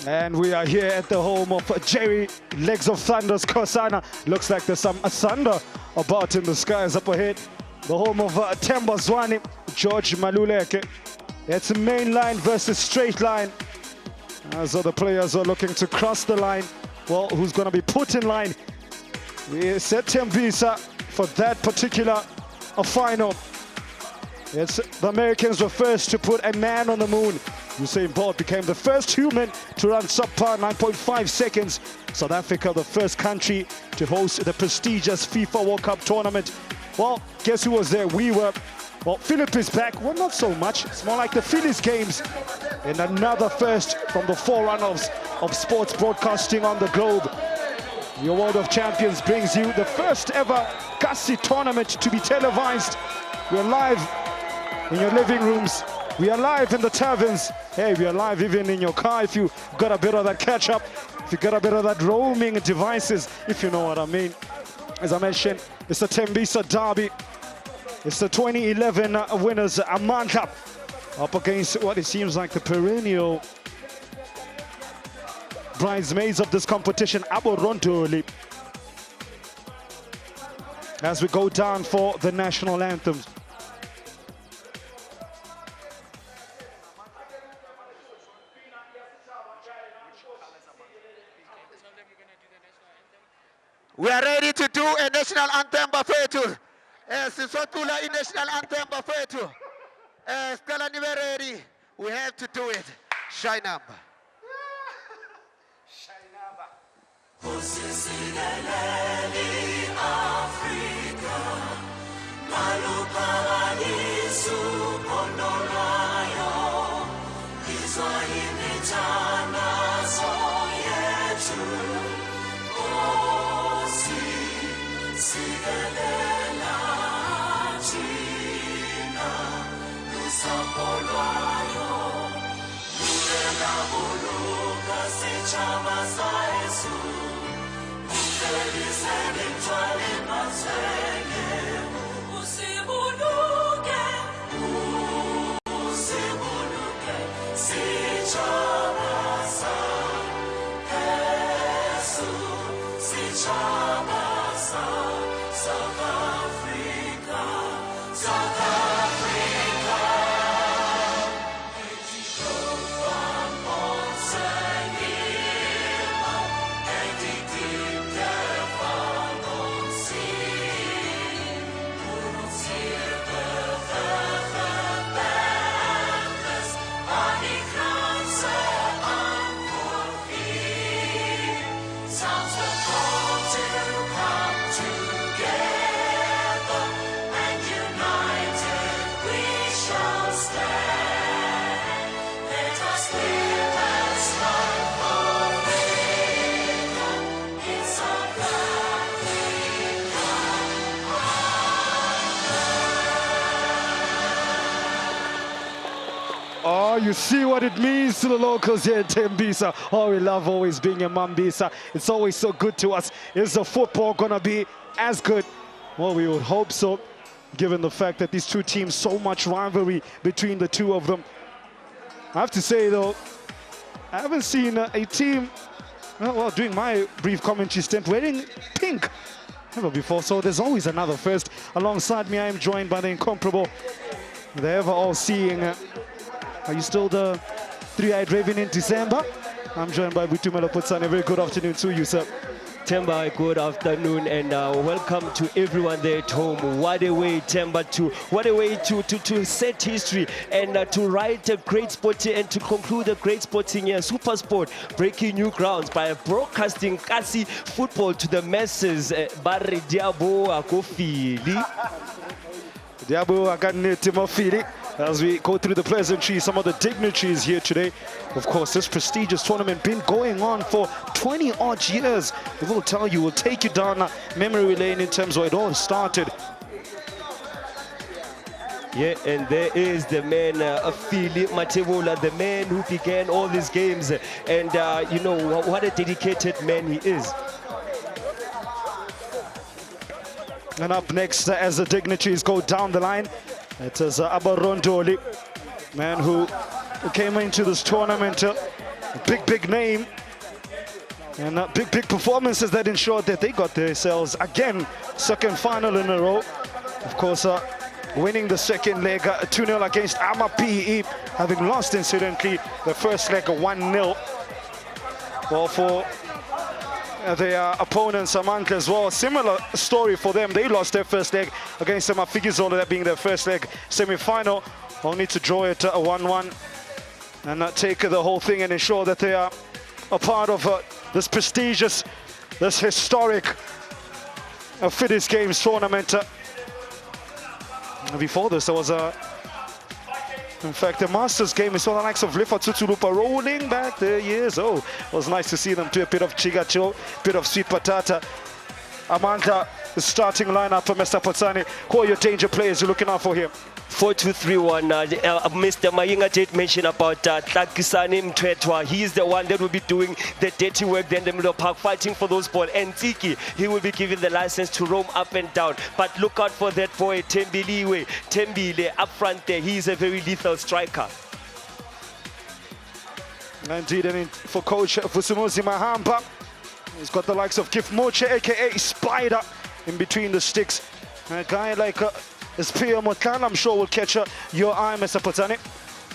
And we are here at the home of Jerry Legs of Thunder's Kosana. Looks like there's some thunder about in the skies up ahead. The home of Temba Zwane, George Maluleke. It's main line versus straight line. As other players are looking to cross the line. Well, who's going to be put in line? We set Tembisa for that particular final. It's the Americans were first to put a man on the moon. Usain Bolt became the first human to run subpar 9.5 seconds. South Africa, the first country to host the prestigious FIFA World Cup tournament. Well, guess who was there? We were. Well, Philip is back. Well, not so much. It's more like the Phillies games. And another first from the forerunners of sports broadcasting on the globe. Your World of Champions brings you the first ever Gussie tournament to be televised. We're live in your living rooms. We are live in the taverns. Hey, we are live even in your car if you got a bit of that catch-up, if you got a bit of that roaming devices, if you know what I mean. As I mentioned, it's the Tembisa Derby. It's the 2011 winners, Amandla, up against what it seems like the perennial bridesmaids of this competition, Abarondoli. As we go down for the national anthems. We are ready to do a national anthem bafethu. Sisotula in national anthem bafethu. Stella nibe ready. We have to do it. Shine up. Shine Oh, you see what it means to the locals here in Tembisa. Oh, we love always being in Mambisa. It's always so good to us. Is the football going to be as good? Well, we would hope so, given the fact that these two teams, so much rivalry between the two of them. I have to say, though, I haven't seen a team, well, during my brief commentary stint, wearing pink ever before. So there's always another first. Alongside me, I am joined by the incomparable, the ever-all-seeing, are you still the three-eyed raven in December? I'm joined by Butumelo Putsane. A very good afternoon to you, sir. Temba, good afternoon, and welcome to everyone there at home. What a way, Temba, to set history and to write a great sport and to conclude a great sporting year. SuperSport breaking new grounds by broadcasting Kasi football to the masses. Barre Diabo Akofili. Diabo Akanete Mofili. As we go through the pleasantries, some of the dignitaries here today. Of course, this prestigious tournament been going on for 20-odd years. We will tell you, we'll take you down memory lane in terms of it all started. Yeah, and there is the man, Philip Matebola, the man who began all these games. And, you know, what a dedicated man he is. And up next, as the dignitaries go down the line, it is Abarondoli, man who came into this tournament big name. And big performances that ensured that they got themselves, again, second final in a row. Of course, winning the second leg 2-0 against PE, having lost, incidentally, the first leg 1-0. Well, for their opponents, Amandla as well, similar story for them. They lost their first leg against Figizola, that being their first leg semi-final. Only to draw it 1-1 and take the whole thing and ensure that they are a part of this prestigious, this historic Fittest Games tournament. Before this, there was in fact, the Masters game. We saw the likes of Lifa Tsutulupa rolling back their years. Oh, it was nice to see them do a bit of chigacho, bit of sweet patata. Amandla, the starting lineup for Mr. Potsani. Who are your danger players you're looking out for here? 4-2-3-1. Mr. Mayinga did mention about Takisani Mtwetwa. He is the one that will be doing the dirty work there in the middle of the park, fighting for those balls. And Tiki, he will be given the license to roam up and down. But look out for that boy, Tembile, up front there. He is a very lethal striker. Indeed, and for coach Fusumuzi Mahamba, he's got the likes of Kif Moche, aka Spider, in between the sticks. And a guy like Spio Motlana, I'm sure will catch your eye, Mr. Potsani.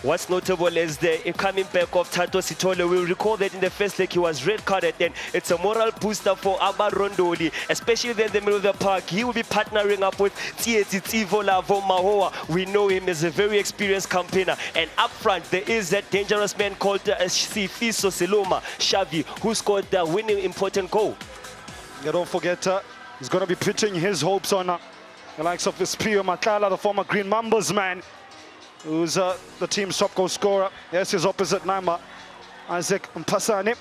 What's notable is the coming back of Tato Sitole. We'll recall that in the first leg he was red carded, and it's a moral booster for Abarondoli, especially there in the middle of the park. He will be partnering up with Tsivola Vomahoa. We know him as a very experienced campaigner. And up front, there is that dangerous man called Sifiso Seloma Shavi, who scored the winning important goal. Yeah, don't forget, he's going to be putting his hopes on the likes of Spio Matala, the former Green Mambas man, who's the team's top goal scorer. Yes, his opposite number, Isaac Mpasane.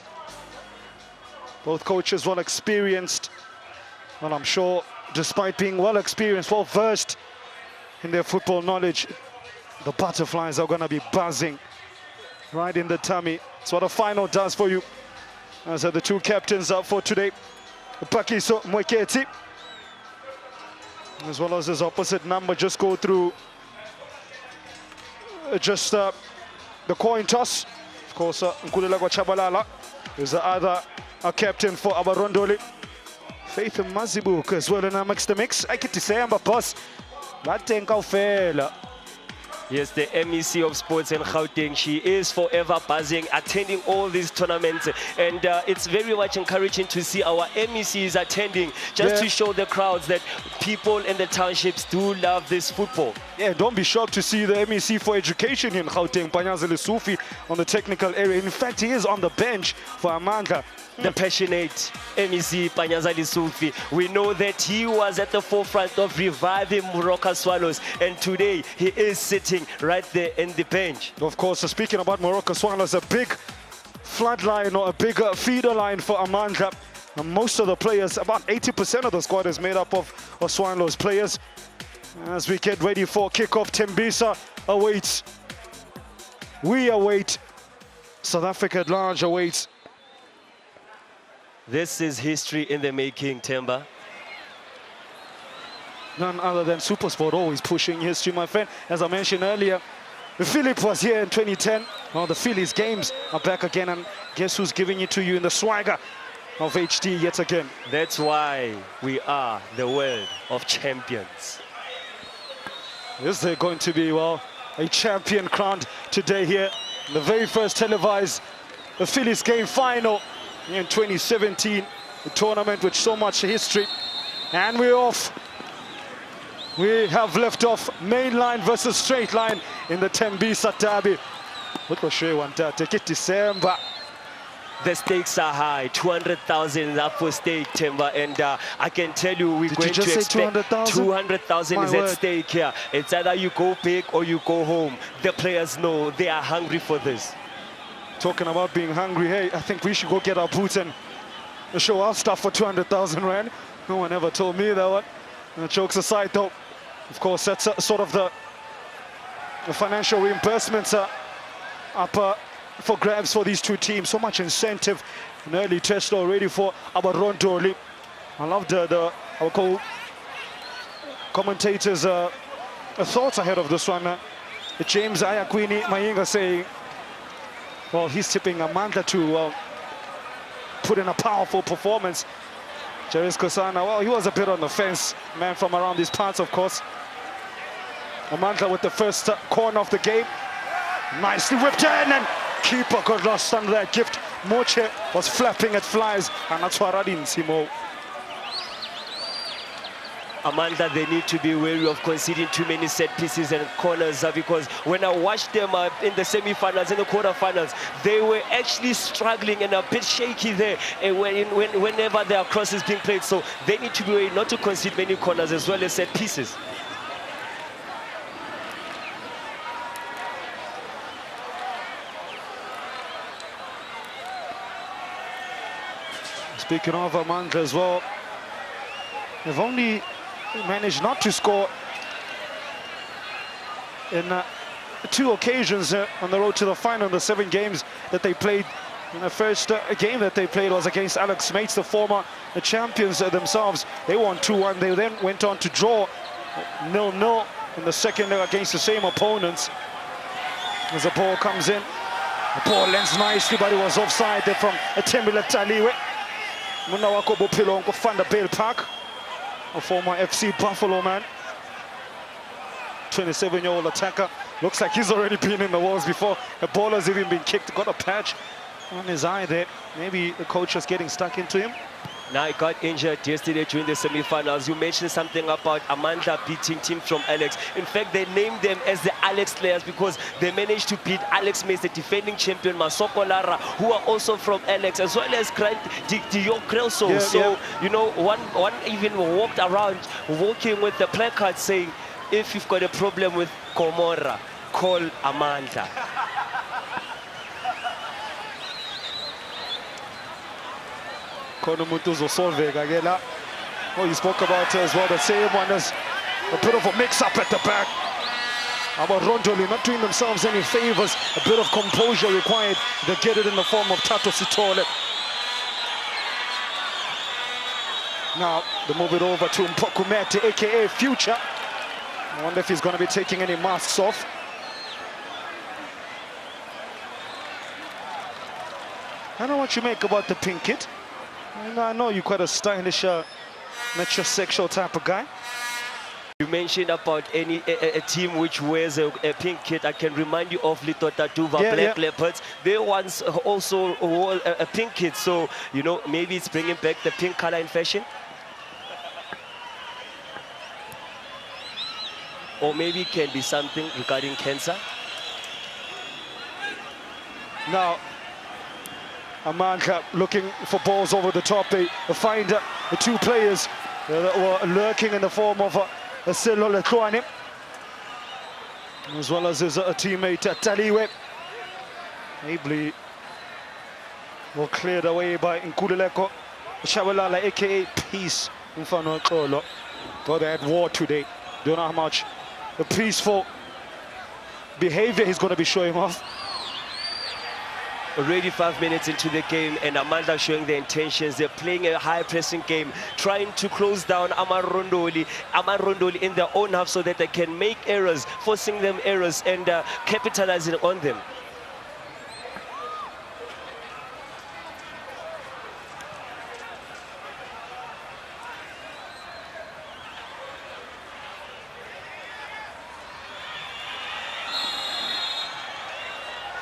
Both coaches well experienced. Well, I'm sure, despite being well experienced, well versed in their football knowledge, the butterflies are going to be buzzing right in the tummy. That's what a final does for you. As the two captains for today, Pakiso Mweketi, as well as his opposite number, just go through the coin toss. Of course, Nkululeko Chabalala is the other captain for Abarondoli. Faith Mazibuk as well in the mix. I get to say, I'm a boss. Yes, the MEC of Sports in Gauteng. She is forever buzzing, attending all these tournaments. And it's very much encouraging to see our MECs attending, just to show the crowds that people in the townships do love this football. Yeah, don't be shocked to see the MEC for education in Gauteng, Panyazele Sufi, on the technical area. In fact, he is on the bench for Amandla. The passionate MEC Panyazali Sufi. We know that he was at the forefront of reviving Morocco Swallows, and today he is sitting right there in the bench. Of course, speaking about Morocco Swallows, a big floodline or a big feeder line for Amandla. And most of the players, about 80% of the squad is made up of Swallows players. As we get ready for kickoff, Tembisa awaits. We await. South Africa at large awaits. This is history in the making, Temba. None other than SuperSport, always pushing history, my friend. As I mentioned earlier, Philip was here in 2010. Well, the Phillies games are back again, and guess who's giving it to you in the swagger of HD yet again? That's why we are the world of champions. Is there going to be, well, a champion crowned today here? The very first televised the Phillies game final in 2017, a tournament with so much history. And we're off. We have left off main line versus straight line in the Tembisa derby. Take it December. The stakes are high, 200,000 up for stake, Temba, and I can tell you we're going to expect 200,000 is at stake here. It's either you go big or you go home. The players know they are hungry for this. Talking about being hungry, hey, I think we should go get our boots and show our stuff for 200,000 rand. No one ever told me that one. Jokes aside, though, of course, that's sort of the financial reimbursements up for grabs for these two teams. So much incentive, an early test already for Abarondoli. I love our commentators' thoughts ahead of this one. James Ayakwini Mayinga saying, Well, he's tipping Amandla to put in a powerful performance. Jerry Kosana, well, he was a bit on the fence. Man from around these parts, of course. Amandla with the first corner of the game. Nicely whipped in, and keeper got lost under that gift. Moche was flapping at flies, and that's what I didn't see more. Amanda, they need to be wary of conceding too many set pieces and corners because when I watched them in the semi-finals, in the quarter-finals, they were actually struggling and a bit shaky there whenever their cross is being played. So they need to be wary not to concede many corners as well as set pieces. Speaking of Amandla as well, they've only managed not to score in 2 occasions on the road to the final in the 7 games that they played. And the first game that they played was against Alex Mates, the former champions themselves. They won 2-1. They then went on to draw 0-0 in the second leg against the same opponents. As the ball comes in, the ball lands nicely, but it was offside there from Tembile Taliwe. Muna wako Bophelo ko Vanderbijl Park, a former FC Buffalo man. 27-year-old attacker. Looks like he's already been in the walls before. The ball has even been kicked. Got a patch on his eye there. Maybe the coach was getting stuck into him. Now, he got injured yesterday during the semi-finals. You mentioned something about Amanda beating team from Alex. In fact, they named them as the Alex Slayers because they managed to beat Alex Mace, the defending champion, Masoko Lara, who are also from Alex, as well as Dio Krelso. Yeah, so, yeah. you know, one even walked around walking with the placard saying, if you've got a problem with Komora, call Amanda. Well, you spoke about as well the same one as a bit of a mix-up at the back. Abarondoli not doing themselves any favors. A bit of composure required. They get it in the form of Tato Sitole. Now they move it over to Mpokumete, aka Future. I wonder if he's going to be taking any masks off. I don't know what you make about the pink kit. I know you're quite a stylish, metrosexual type of guy. You mentioned about a team which wears a pink kit. I can remind you of Little Tatuva, Black Leopards. They once also wore a pink kit. So, you know, maybe it's bringing back the pink color in fashion. Or maybe it can be something regarding cancer. Now, Amandla looking for balls over the top. They find the 2 players that were lurking in the form of Selo Letloane, as well as his teammate Taliwe. Ably well cleared away by Nkululeko Shawalala, aka Peace Mfano Xolo. But they had war today. Don't know how much the peaceful behavior he's going to be showing off. Already 5 minutes into the game, and Amanda showing their intentions. They're playing a high-pressing game, trying to close down Abarondoli in their own half so that they can make errors, forcing them errors and capitalizing on them.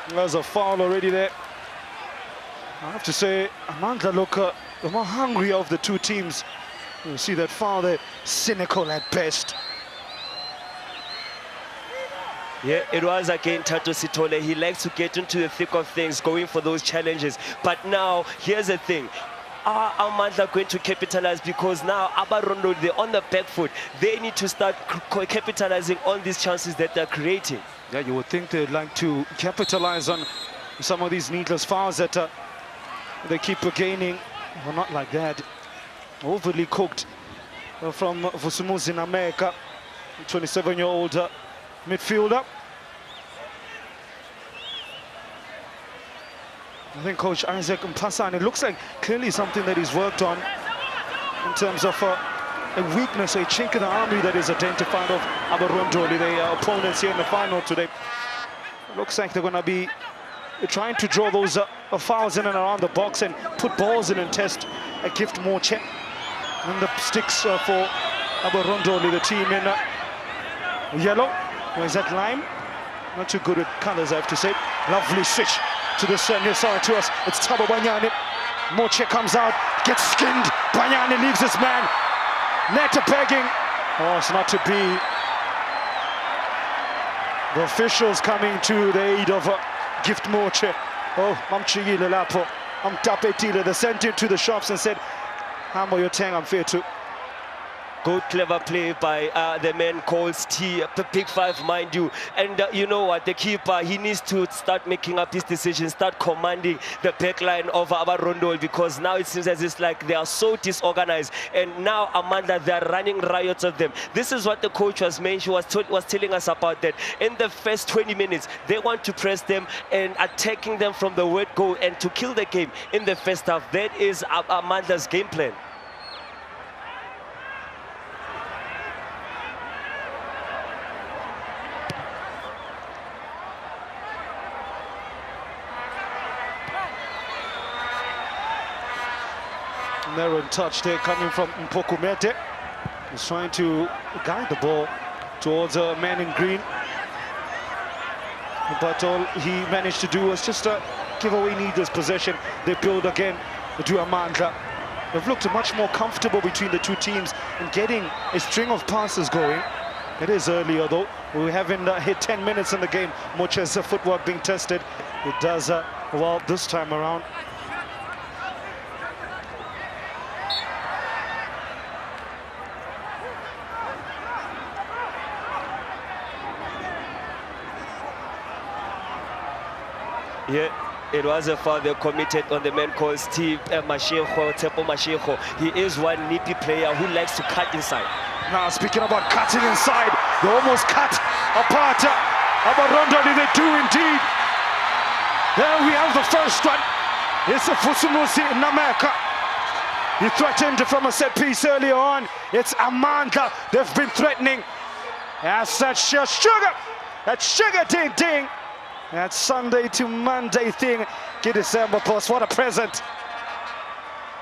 There's a foul already there. I have to say, Amandla look the more hungry of the 2 teams. You see that foul there, cynical at best. Yeah, it was again Tato Sitole. He likes to get into the thick of things, going for those challenges. But now, here's the thing. Are Amandla going to capitalize? Because now Abarondoli, they're on the back foot. They need to start capitalizing on these chances that they're creating. Yeah, you would think they'd like to capitalize on some of these needless fouls that they keep gaining. Well, not like that. Overly cooked from Vusumuzi Nameka, 27-year-old midfielder. I think Coach Isaac Mpasane, it looks like clearly something that he's worked on in terms of a weakness, a chink in the army that is identified of Abarondoli, the opponents here in the final today. It looks like they're going to be trying to draw those fouls in and around the box and put balls in and test a gift more check. And the sticks for Abarondoli, the team in yellow. Or is that lime? Not too good with colors, I have to say. Lovely switch to the near side to us. It's Thabo Banyane. Moche comes out, gets skinned. Banyane leaves his man. Net begging. Oh, it's not to be. The officials coming to the aid of Gift Moche. Oh, Mamchiyile Lapo. Tapetile. They sent him to the shops and said, Hamo Yoteng, I'm fair to. Good, clever play by the man called T, the big five, mind you. And you know what, the keeper, he needs to start making up his decisions, start commanding the back line of Abarondoli, because now it seems as it's like they are so disorganized. And now Amandla, they're running riots of them. This is what the coach was mentioning, was telling us about that. In the first 20 minutes, they want to press them and attacking them from the word go and to kill the game in the first half. That is Amandla's game plan. Narrow touch there coming from Mpokumete. He's trying to guide the ball towards a man in green. But all he managed to do was just give away needless possession. They build again to Amandla. They've looked much more comfortable between the two teams in getting a string of passes going. It is earlier though. We haven't hit 10 minutes in the game. Much as the footwork being tested. It does well this time around. Yeah, it was a foul they committed on the man called Steve Masheho, Tepo Masheho. He is one nippy player who likes to cut inside. Now, speaking about cutting inside, they almost cut apart Abarondoli, they do indeed. There we have the first one. It's a Fusumusi Nameka. He threatened from a set piece earlier on. It's Amandla. They've been threatening. That's that sugar. That sugar ding ding. That Sunday to Monday thing. Get December post. What a present.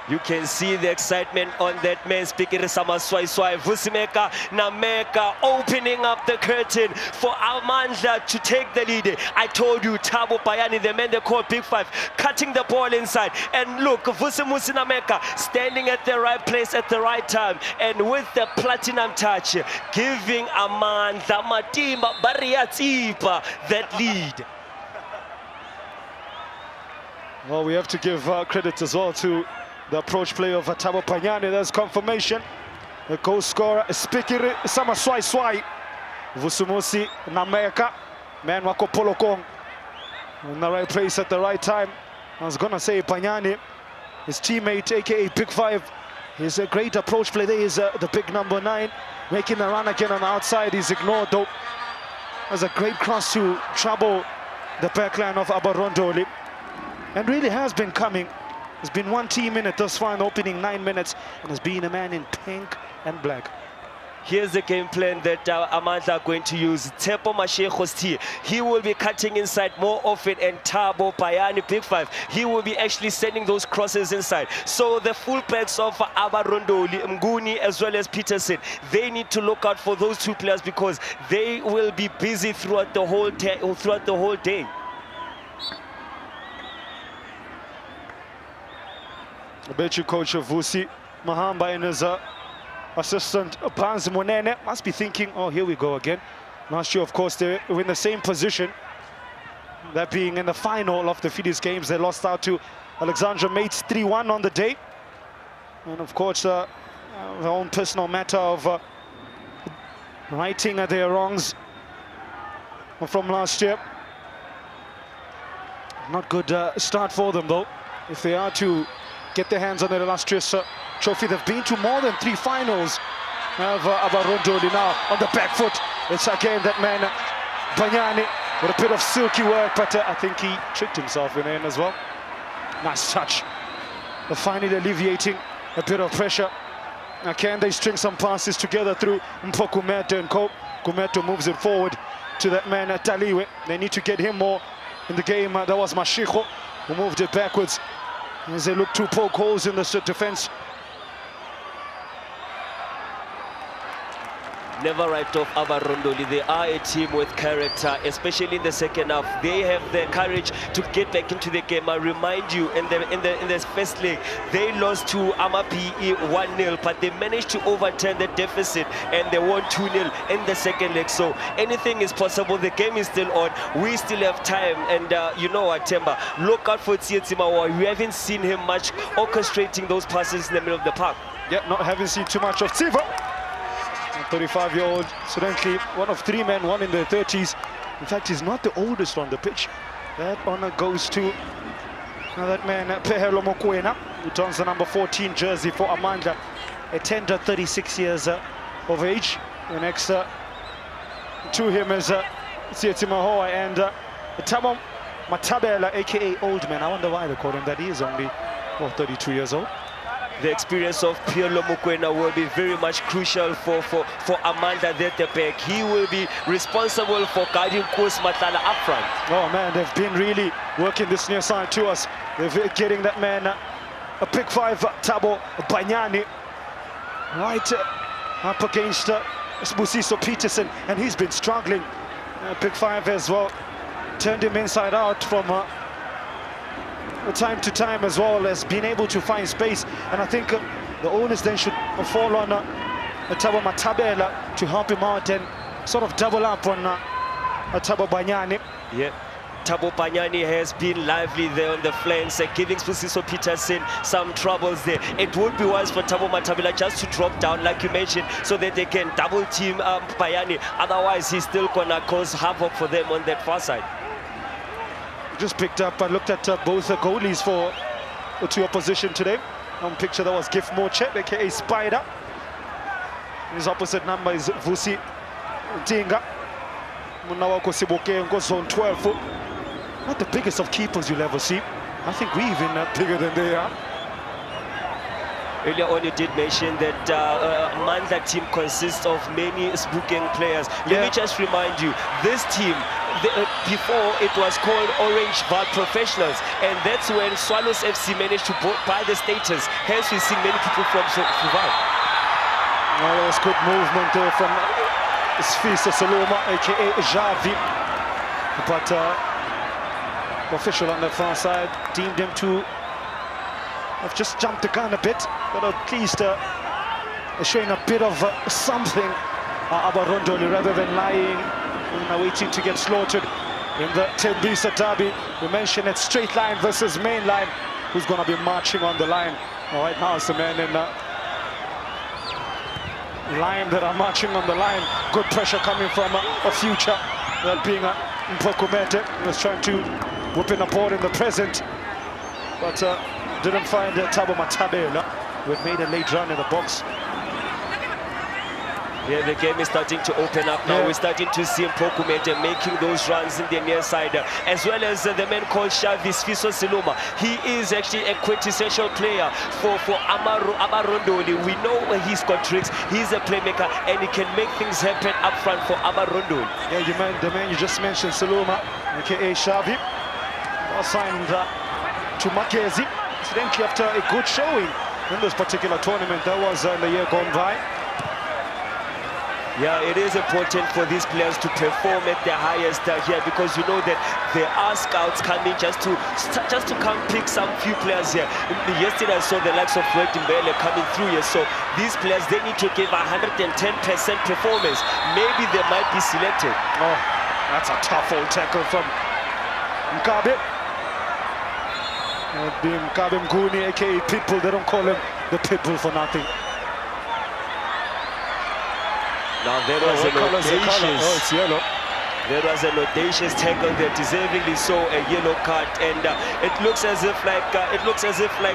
You can see the excitement on that man speaking Sama Swai Swai. Vusimeka Nameka opening up the curtain for Amandla to take the lead. I told you, Thabo Banyane, the man they call Big Five, cutting the ball inside. And look, Vusimusi Nameka standing at the right place at the right time. And with the platinum touch, giving Amandla Matimba Bariatipa that lead. Well, we have to give credit as well to the approach play of Thabo Banyane. There's confirmation. The goal scorer is Spikiri Sama Swai Swai. Vusumusi Nameka. Man wako Polokong. In the right place at the right time. I was going to say Banyane, his teammate, aka Big Five. He's a great approach play there. He's the big number 9. Making the run again on the outside. He's ignored though. There's a great cross to trouble the backline of Abarondoli. And really has been coming. There's been one team in it thus far in the opening 9 minutes, and has been a man in pink and black. Here's the game plan that Amandla are going to use. Tepo Masheho's team, he will be cutting inside more often, and Thabo Banyane, Big Five, he will be actually sending those crosses inside. So the fullbacks of Abarondoli, Mguni as well as Peterson, they need to look out for those two players because they will be busy throughout the whole day. I bet you coach of Vusi Mahamba and his assistant Banz Monene must be thinking, oh, here we go again. Last year, of course, they were in the same position. That being in the final of the FIDIS games, they lost out to Alexandra Mates 3-1 on the day. And of course, their own personal matter of righting their wrongs from last year. Not good start for them, though. If they are to get their hands on their illustrious trophy. They've been to more than 3 finals of Abarondoli now on the back foot. It's again that man, Banyane, with a bit of silky work, but I think he tricked himself in the end as well. Nice touch. They're finally alleviating a bit of pressure. Now can they string some passes together through Mpokumete and Kumeto moves it forward to that man, Taliwe. They need to get him more in the game. That was Mashiko who moved it backwards as they look to poke holes in the defense. Never write off Abarondoli. They are a team with character, especially in the second half. They have the courage to get back into the game. I remind you, in the first leg, they lost to Amapi 1-0, but they managed to overturn the deficit and they won 2-0 in the second leg. So anything is possible. The game is still on. We still have time. And you know what, Temba, look out for Tsiyetsimawa. We haven't seen him much orchestrating those passes in the middle of the park. Yeah, not having seen too much of Tsiva. 35-year-old, incidentally, one of 3 men, one in their 30s. In fact, he's not the oldest on the pitch. That honor goes to that man, Pehelo Mokoena, who dons the number 14 jersey for Amandla, a tender 36 years of age. The next to him is Tsiyetsimahoa and Tabo Matabela, aka Old Man. I wonder why they call him that. He is only 32 years old. The experience of Pielo Mokoena will be very much crucial for Amanda there at the back. He will be responsible for guiding Kos Matala up front. Oh man, they've been really working this near side to us. They're getting that man a pick 5, Tabo Banyani, right up against Sbusiso Peterson, and he's been struggling. Pick 5 as well, turned him inside out from time to time as well, as being able to find space. And I think the onus then should fall on Tabo Matabela to help him out and sort of double up on Tabo Banyani. Yeah, Tabo Banyani has been lively there on the flanks, giving Sbusiso Peterson some troubles there. It would be wise for Tabo Matabela just to drop down, like you mentioned, so that they can double team Banyani. Otherwise, he's still gonna cause havoc for them on that far side. Just picked up, I looked at both the goalies for the 2 opposition today. On picture that was Gif Moche, aka Spider. His opposite number is Vusi Tinga. Munawako Siboke zone 12. Not the biggest of keepers you'll ever see. I think we even bigger than they are. Earlier on, you did mention that Amandla team consists of many spooking players. Let me just remind you, this team, before it was called Orange Val Professionals, and that's when Swallows FC managed to buy the status. Hence, we see many people from Suval. Well, there was good movement there from Sfisa Saloma, aka Javi. But the official on the far side deemed him to have just jumped the gun a bit, but at least showing a bit of something, Abarondoli, rather than lying and waiting to get slaughtered in the Tembisa derby. We mentioned it, straight line versus main line. Who's going to be marching on the line? All right, now it's the men in line that are marching on the line. Good pressure coming from a future, that being Mpokumete, was trying to whip in a board in the present, but didn't find Tabo Matabela, who had made a late run in the box. Yeah, the game is starting to open up now. We're starting to see Mpokumete making those runs in the near side, as well as the man called Shavis Fiso Siloma. He is actually a quintessential player for Abarondoli. We know he's got tricks, he's a playmaker, and he can make things happen up front for Abarondoli. Yeah, the man you just mentioned, Siloma, aka Shavi, was signed to Makezi, incidentally after a good showing in this particular tournament. That was in the year gone by. Yeah, it is important for these players to perform at their highest here, because you know that there are scouts coming just to come pick some few players here. Yesterday I saw the likes of Mbele coming through here, so these players, they need to give 110% performance. Maybe they might be selected. Oh, that's a tough old tackle from Mkabe. Being Mkabe Mguni, aka Pitbull. They don't call him the Pitbull for nothing. Now there was an audacious, oh, it's yellow. There was an audacious tackle there, deservingly so, a yellow card, and it looks as if like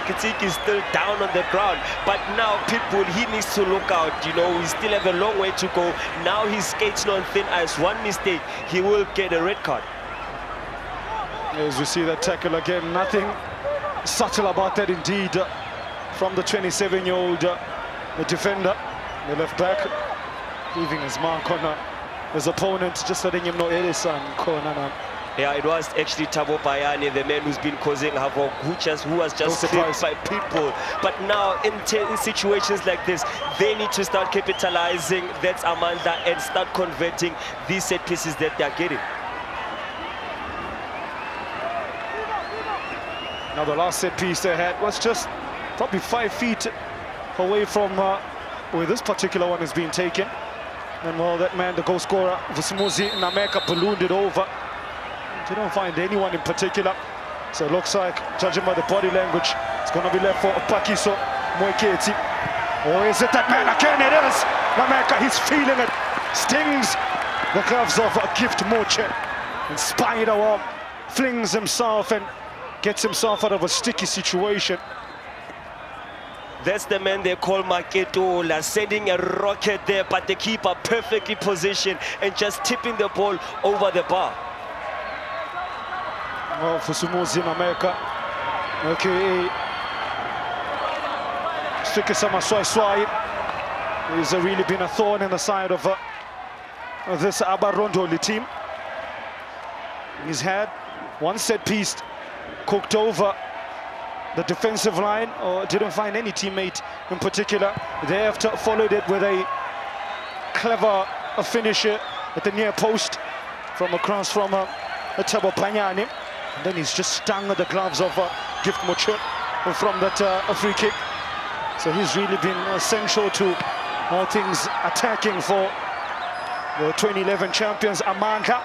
Kitiki is still down on the ground. But now Pitbull, he needs to look out. You know, we still have a long way to go. Now he's skating on thin ice. One mistake, he will get a red card. As we see that tackle again, nothing subtle about that indeed, from the 27-year-old defender, the left back, leaving his mark on his opponent, just letting him know it is corner. Yeah, it was actually Thabo Bayani, the man who's been causing havoc, who was just clipped by people. But now, in situations like this, they need to start capitalizing. That's Amandla, and start converting these set pieces that they're getting. Now the last set piece they had was just probably 5 feet away from where this particular one is being taken. And well, that man, the goal scorer, Vusumuzi Nameka, ballooned it over. They don't find anyone in particular. So it looks like, judging by the body language, it's going to be left for Pakiso Moeketi. Or is it that man again? It is Nameka, he's feeling it. Stings the gloves of Gift Moche. And Spider flings himself and gets himself out of a sticky situation. That's the man they call Maketola, sending a rocket there, but the keeper perfectly positioned and just tipping the ball over the bar. Oh, Vusumuzi Nameka, aka Stikisama Swai. He's really been a thorn in the side of this Abarondoli team. He's had one set piece cooked over the defensive line, or didn't find any teammate in particular. They have followed it with a clever finisher at the near post from across from Thabo Bayani. And then he's just stung the gloves of Gift Moche from that free kick. So he's really been essential to all things attacking for the 2011 champions, Amandla.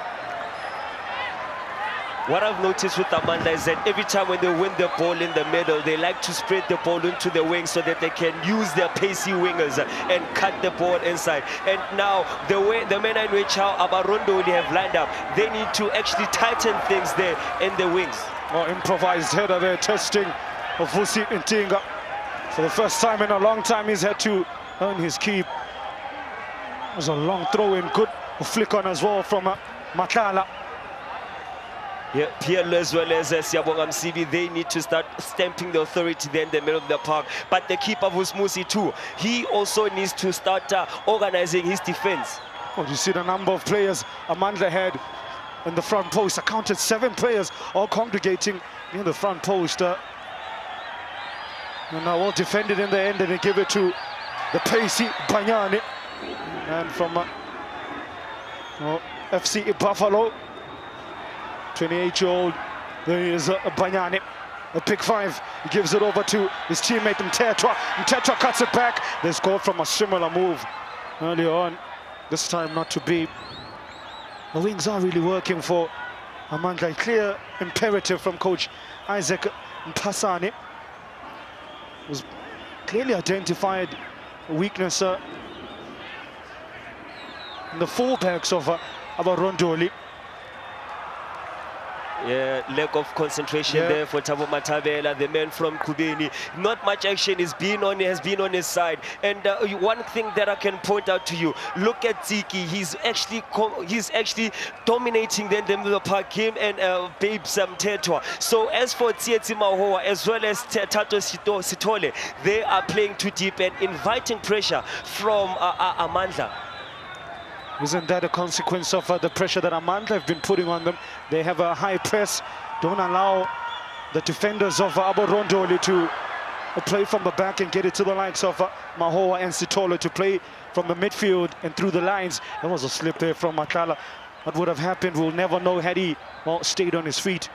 What I've noticed with Amandla is that every time when they win the ball in the middle, they like to spread the ball into the wings so that they can use their pacey wingers and cut the ball inside. And now, the manner in which how Abarondoli have lined up, they need to actually tighten things there in the wings. Oh, improvised header there, testing of Vusi Ntinga. For the first time in a long time, he's had to earn his keep. It was a long throw in, good flick on as well from Makala. Yeah, Pierre as well as Siyabonga Msibi, they need to start stamping the authority there in the middle of the park. But the keeper, Vusumuzi too, he also needs to start organizing his defense. Oh, you see the number of players Amandla had in the front post. I counted 7 players all congregating in the front post. And now all defended in the end, and they give it to the pacey Banyani. And from FC Buffalo, 28-year-old, there is Banyani, a pick 5. He gives it over to his teammate Mtetra. Mtetra cuts it back. They scored from a similar move earlier on. This time not to be. The wings are really working for Amandla. Clear imperative from coach Isaac Mpasani. Was clearly identified a weakness in the fullbacks of Abarondoli. Yeah, lack of concentration there for Thabo Matabela, the man from Kubeni. Not much action has been on his side. And one thing that I can point out to you, look at Ziki. He's actually dominating the middle of the park, him and Babe Samtetwa. So as for Tsietsi Mahoa as well as Tato Sitole, they are playing too deep and inviting pressure from Amandla. Isn't that a consequence of the pressure that Amandla have been putting on them? They have a high press, don't allow the defenders of Abarondoli to play from the back and get it to the likes of Mahoa and Sitolo to play from the midfield and through the lines. There was a slip there from Makala. What would have happened, we'll never know had he stayed on his feet.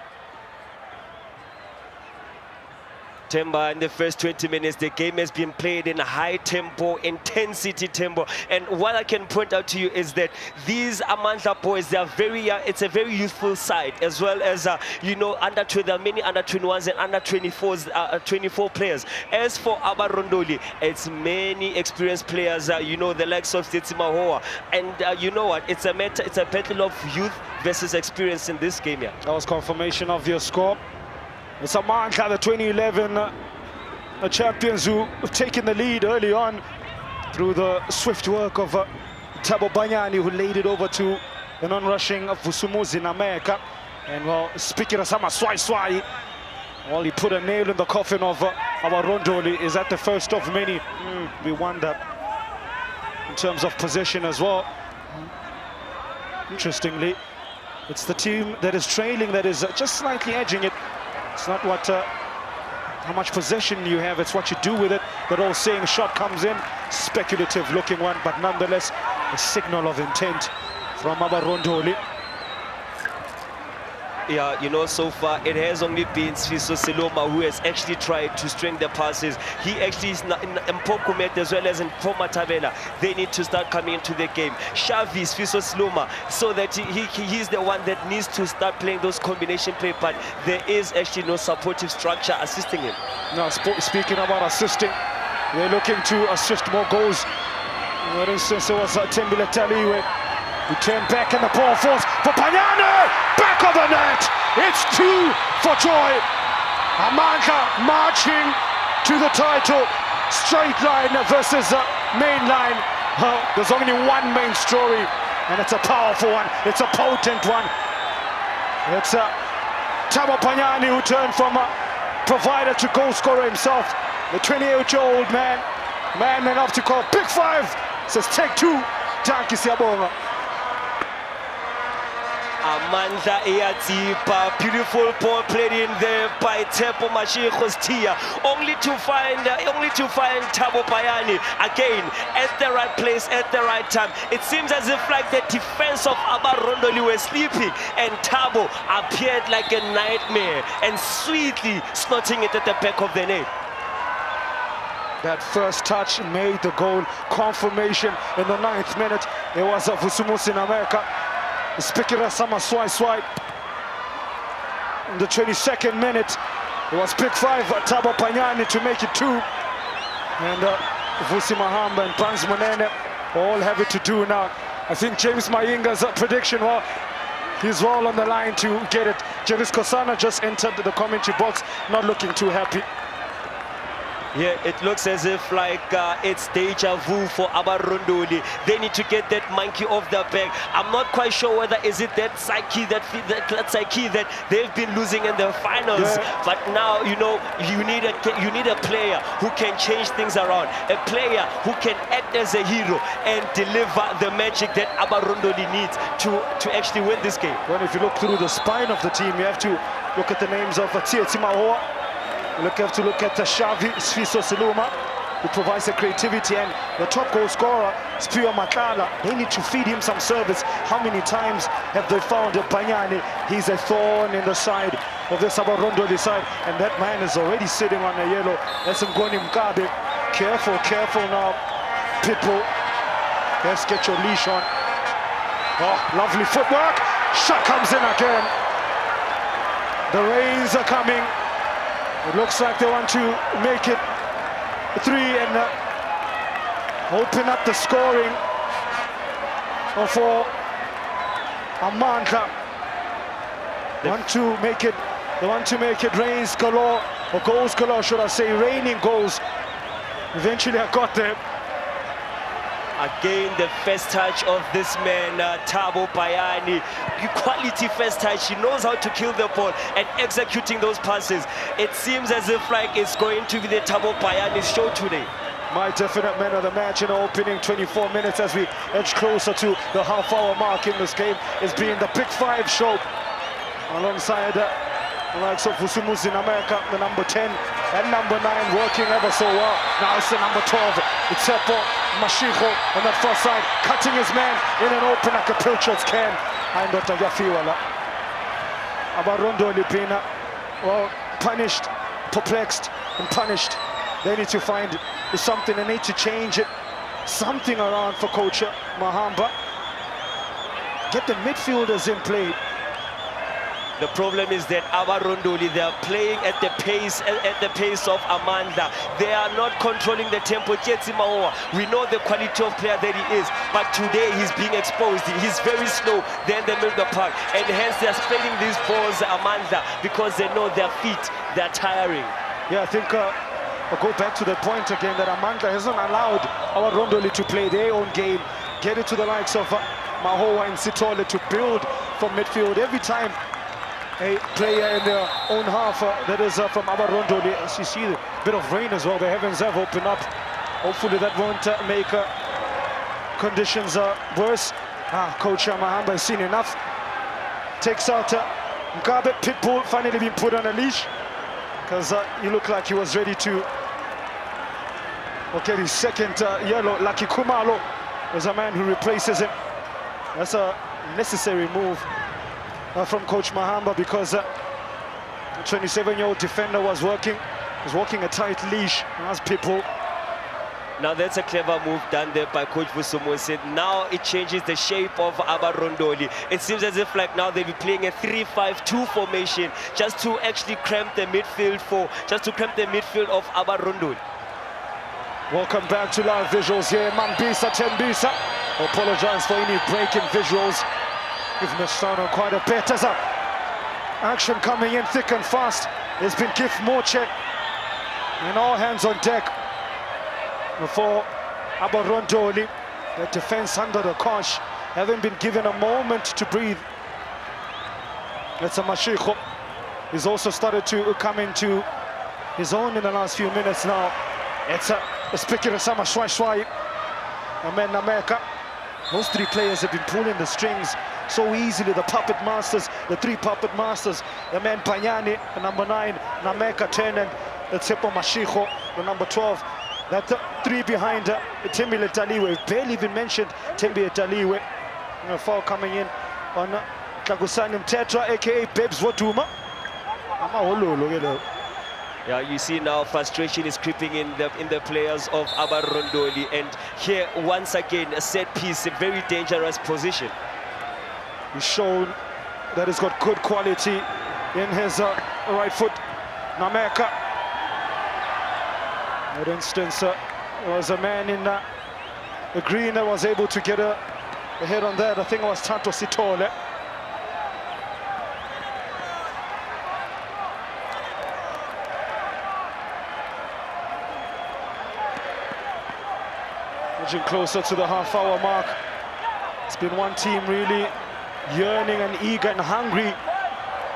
Temba, in the first 20 minutes, the game has been played in high tempo, intensity tempo. And what I can point out to you is that these Amandla boys, they are very young. It's a very youthful side, as well as, you know, there are many under 21s and under 24s, 24 players. As for Abarondoli, it's many experienced players, you know, the likes of Tsietsi Mahoa. And you know what? It's a battle of youth versus experience in this game here. That was confirmation of your score. It's Amandla, the 2011 champions, who have taken the lead early on through the swift work of Thabo Bayani, who laid it over to the non-rushing of Vusumuzi Nameka. And well, speaking of Sama Swai, well, he put a nail in the coffin of Abarondoli. Is that the first of many? We wonder in terms of possession as well. Interestingly, It's the team that is trailing that is just slightly edging it. It's not what how much possession you have, it's what you do with it. That old saying, shot comes in, speculative looking one, but nonetheless a signal of intent from Abarondoli. Yeah, you know, so far it has only been Sfiso Siloma who has actually tried to string the passes. He actually is in Mpokumet as well as in Pomatavela. They need to start coming into the game. Xavi, Sfiso Siloma, so that he's the one that needs to start playing those combination play, but there is actually no supportive structure assisting him. Now, speaking about assisting, they're looking to assist more goals. For instance, there was Tembile Taliwe. He turned back and the ball falls for Panyane! Back of the net! It's 2 for joy. Amandla marching to the title. Straight line versus main line. There's only one main story, and it's a powerful one. It's a potent one. It's Thabo Panyane who turned from a provider to goal scorer himself. The 28-year-old man enough to call Big Five. Says take 2. Danki Siyabonga. Amandla Eyadzipa, beautiful ball played in there by Tepo Mashikho's Tia, only to find Thabo Payani again at the right place at the right time. It seems as if like the defense of Abarondoli were sleeping, and Thabo appeared like a nightmare and sweetly slotting it at the back of the net. That first touch made the goal. Confirmation in the 9th minute. It was a Vusumus in America. Spikira Sama swipe. In the 22nd minute, it was Big Five, Thabo Panyane to make it 2. And Vusi Mahamba and Pans Monene all have it to do now. I think James Mayinga's prediction, well, he's all on the line to get it. James Kosana just entered the commentary box, not looking too happy. Yeah, it looks as if like it's deja vu for Abarondoli. They need to get that monkey off their back. I'm not quite sure whether is it that psyche that they've been losing in the finals. Yeah. But now, you know, you need a player who can change things around, a player who can act as a hero and deliver the magic that Abarondoli needs to actually win this game. Well, if you look through the spine of the team, you have to look at the names of Tsietsi Mahoa. You have to look at Xavi Sfiso Siloma, who provides the creativity, and the top goal scorer, Spio Matlala. They need to feed him some service. How many times have they found Panyane? He's a thorn in the side of the Abarondoli side, and that man is already sitting on a yellow. That's Ngoni Mkabe. Careful now, Pitbull. Let's get your leash on. Oh, lovely footwork. Shot comes in again. The rains are coming. It looks like they want to make it 3 and open up the scoring for Amandla. They want to make it rains galore, or goals galore, should I say, raining goals. Eventually I got there. Again, the first touch of this man, Thabo Payani. Quality first touch. He knows how to kill the ball and executing those passes. It seems as if like it's going to be the Thabo Payani show today. My definite man of the match in the opening 24 minutes as we edge closer to the half-hour mark in this game is being the Big Five show. Alongside the likes of Vusumus in America, the number 10 and number 9 working ever so well. Now it's the number 12. It's Tepo Mashikho on that first side, cutting his man in an open like a pilchards can. And Dr. Yafiwala. Abarondoli being well, punished, perplexed and punished. They need to find something, they need to change it. Something around for Coach Mahamba. Get the midfielders in play. The problem is that Abarondoli, they are playing at the pace of Amandla. They are not controlling the tempo. We know the quality of player that he is, but today he's being exposed. He's very slow there in the middle of the park, and hence they're spreading these balls Amandla because they know their feet, they're tiring. Yeah, I think I'll go back to the point again that Amandla hasn't allowed Abarondoli to play their own game, get it to the likes of Mahoa and Sitole to build from midfield. Every time a player in their own half that is from Abarondoli, as you see a bit of rain as well, the heavens have opened up. Hopefully that won't make conditions worse. Coach Mahamba has seen enough. takes out Mugabe. Pitbull finally being put on a leash because he looked like he was ready to get his second yellow. Lucky Kumalo is a man who replaces him. That's a necessary move from Coach Mahamba because the 27-year-old defender was walking a tight leash as Pitbull. Now that's a clever move done there by Coach Busumose. Now it changes the shape of Abarondoli. It seems as if like now they'll be playing a 3-5-2 formation just to actually cramp the midfield of Abarondoli. Welcome back to live visuals here. Mambisa Tembisa. Apologize for any breaking visuals. Give Mestano quite a bit as action coming in thick and fast. It's been Gift Moche and all hands on deck for Abarondoli. The defense under the cosh haven't been given a moment to breathe. It's a Mashiko. He's also started to come into his own in the last few minutes now. It's a Spikira Sama Shwai Amandla Meka. Those three players have been pulling the strings so easily. The puppet masters, the three puppet masters, the man Panyani, the number 9, Nameka 10, and the Tsepo Mashiko, the number 12. That three behind Tembi Letaliwe. Barely even mentioned Tembi Letaliwe. A foul coming in on Kagusanim Tetra, aka Babes Watuma. Yeah, you see now frustration is creeping in the players of Abarondoli, and here once again a set piece, a very dangerous position. He's shown that he's got good quality in his right foot. Nameka. For instance, there was a man in the green that was able to get a hit on that. I think it was Tanto Sitole. Edging closer to the half-hour mark. It's been one team really yearning and eager and hungry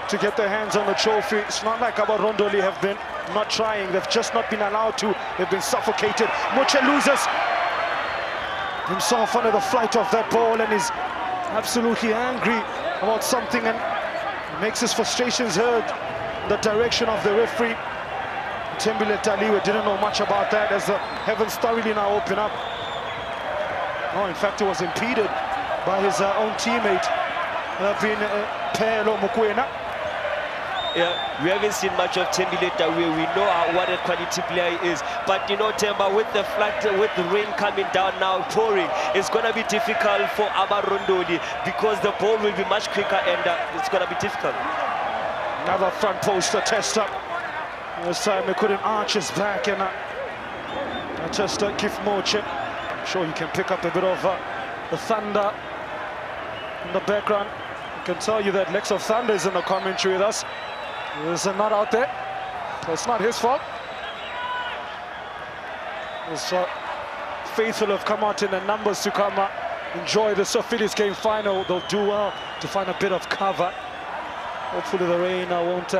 to get their hands on the trophy. It's not like Abarondoli have been not trying. They've just not been allowed to. They've been suffocated. Moche loses himself under the flight of that ball and is absolutely angry about something and makes his frustrations heard in the direction of the referee. Tembile Taliwe didn't know much about that as the heavens thoroughly now open up. Oh, in fact, it was impeded by his own teammate, Pelo Mukwena. Yeah, we haven't seen much of Tembile Taliwe. We know what a quality player he is, but you know, Temba, with the rain coming down now, pouring, it's gonna be difficult for Abarondoli because the ball will be much quicker and it's gonna be difficult. Another front poster test up. This time he couldn't arch his back and just Gift Moche. I'm sure you can pick up a bit of the thunder in the background. I can tell you that Lex of Thunder is in the commentary with us. There's a nut out there, so it's not his fault. It's faithful have come out in the numbers to come enjoy the Phillies game final. They'll do well to find a bit of cover. Hopefully the rain won't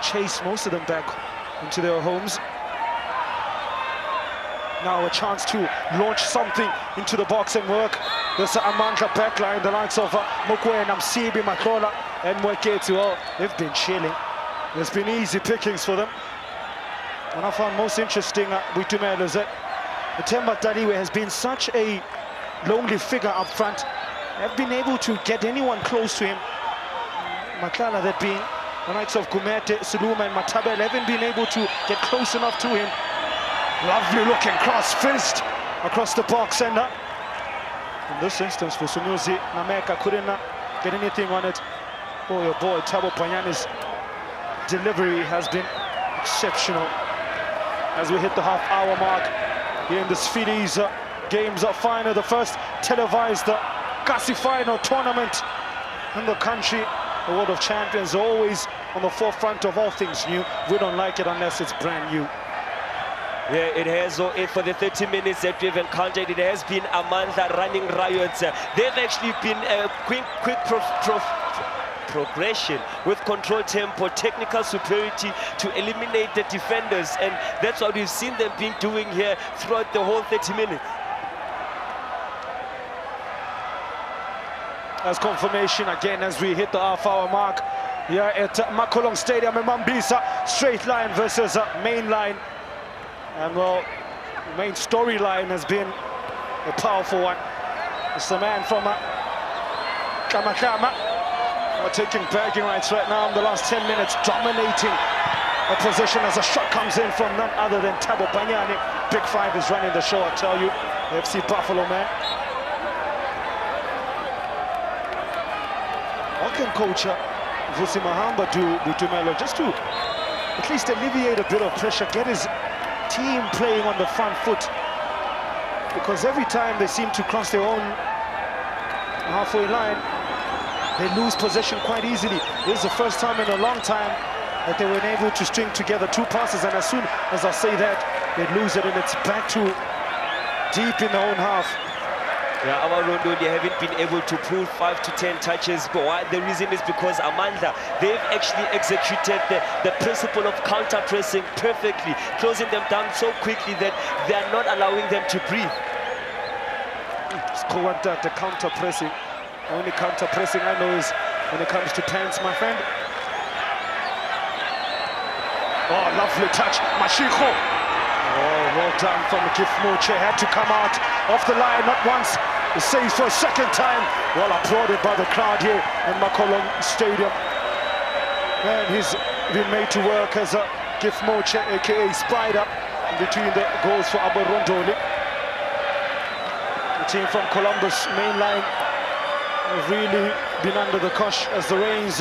chase most of them back into their homes. Now a chance to launch something into the box and work. There's Amandla backline, the likes of Mokwe and Msibi, Makrola and Mweketu. Oh, they've been chilling. There's been easy pickings for them. What I found most interesting with Tumelo is that Temba Taliwe has been such a lonely figure up front. They've been able to get anyone close to him. Matlala, that being the likes of Gumete, Suluma and Matabel, haven't been able to get close enough to him. Lovely looking cross fist across the box, and in this instance for Sunuzi, Nameka couldn't get anything on it. Oh boy, Tabo Panyani's delivery has been exceptional. As we hit the half-hour mark here in the Spheres Games final, the first televised Kasi final tournament in the country. The World of Champions always on the forefront of all things new. We don't like it unless it's brand new. Yeah, it has. So for the 30 minutes that we've encountered, it has been Amandla running riots. They've actually been a quick progression with control tempo, technical superiority to eliminate the defenders, and that's what we've seen them being doing here throughout the whole 30 minutes. as confirmation again as we hit the half-hour mark here at Makolong Stadium in Mambisa. Straight line versus main line. And well, the main storyline has been a powerful one. It's the man from Kamakama taking bragging rights right now in the last 10 minutes, dominating a position as a shot comes in from none other than Tabo Banyani. Big Five is running the show, I tell you. The FC Buffalo man. What can coach Vusi Mahamba do Butumelo just to at least alleviate a bit of pressure, get his team playing on the front foot? Because every time they seem to cross their own halfway line, they lose possession quite easily. This is the first time in a long time that they were able to string together two passes, and as soon as I say that, they lose it, and it's back to deep in their own half. Yeah, Abarondoli haven't been able to pull 5 to 10 touches, but why? The reason is because Amandla, they've actually executed the principle of counter-pressing perfectly, closing them down so quickly that they are not allowing them to breathe. It's called the counter-pressing. Only counter-pressing I know is when it comes to pants, my friend. Oh, lovely touch, Mashiko. Oh, well done from Gifmoche, had to come out off the line, not once, it saves for a second time. Well applauded by the crowd here in Makolong Stadium. And he's been made to work as a Gifmoche, aka Spider, in between the goals for Abarondoli. The team from Columbus main line have really been under the cosh as the rains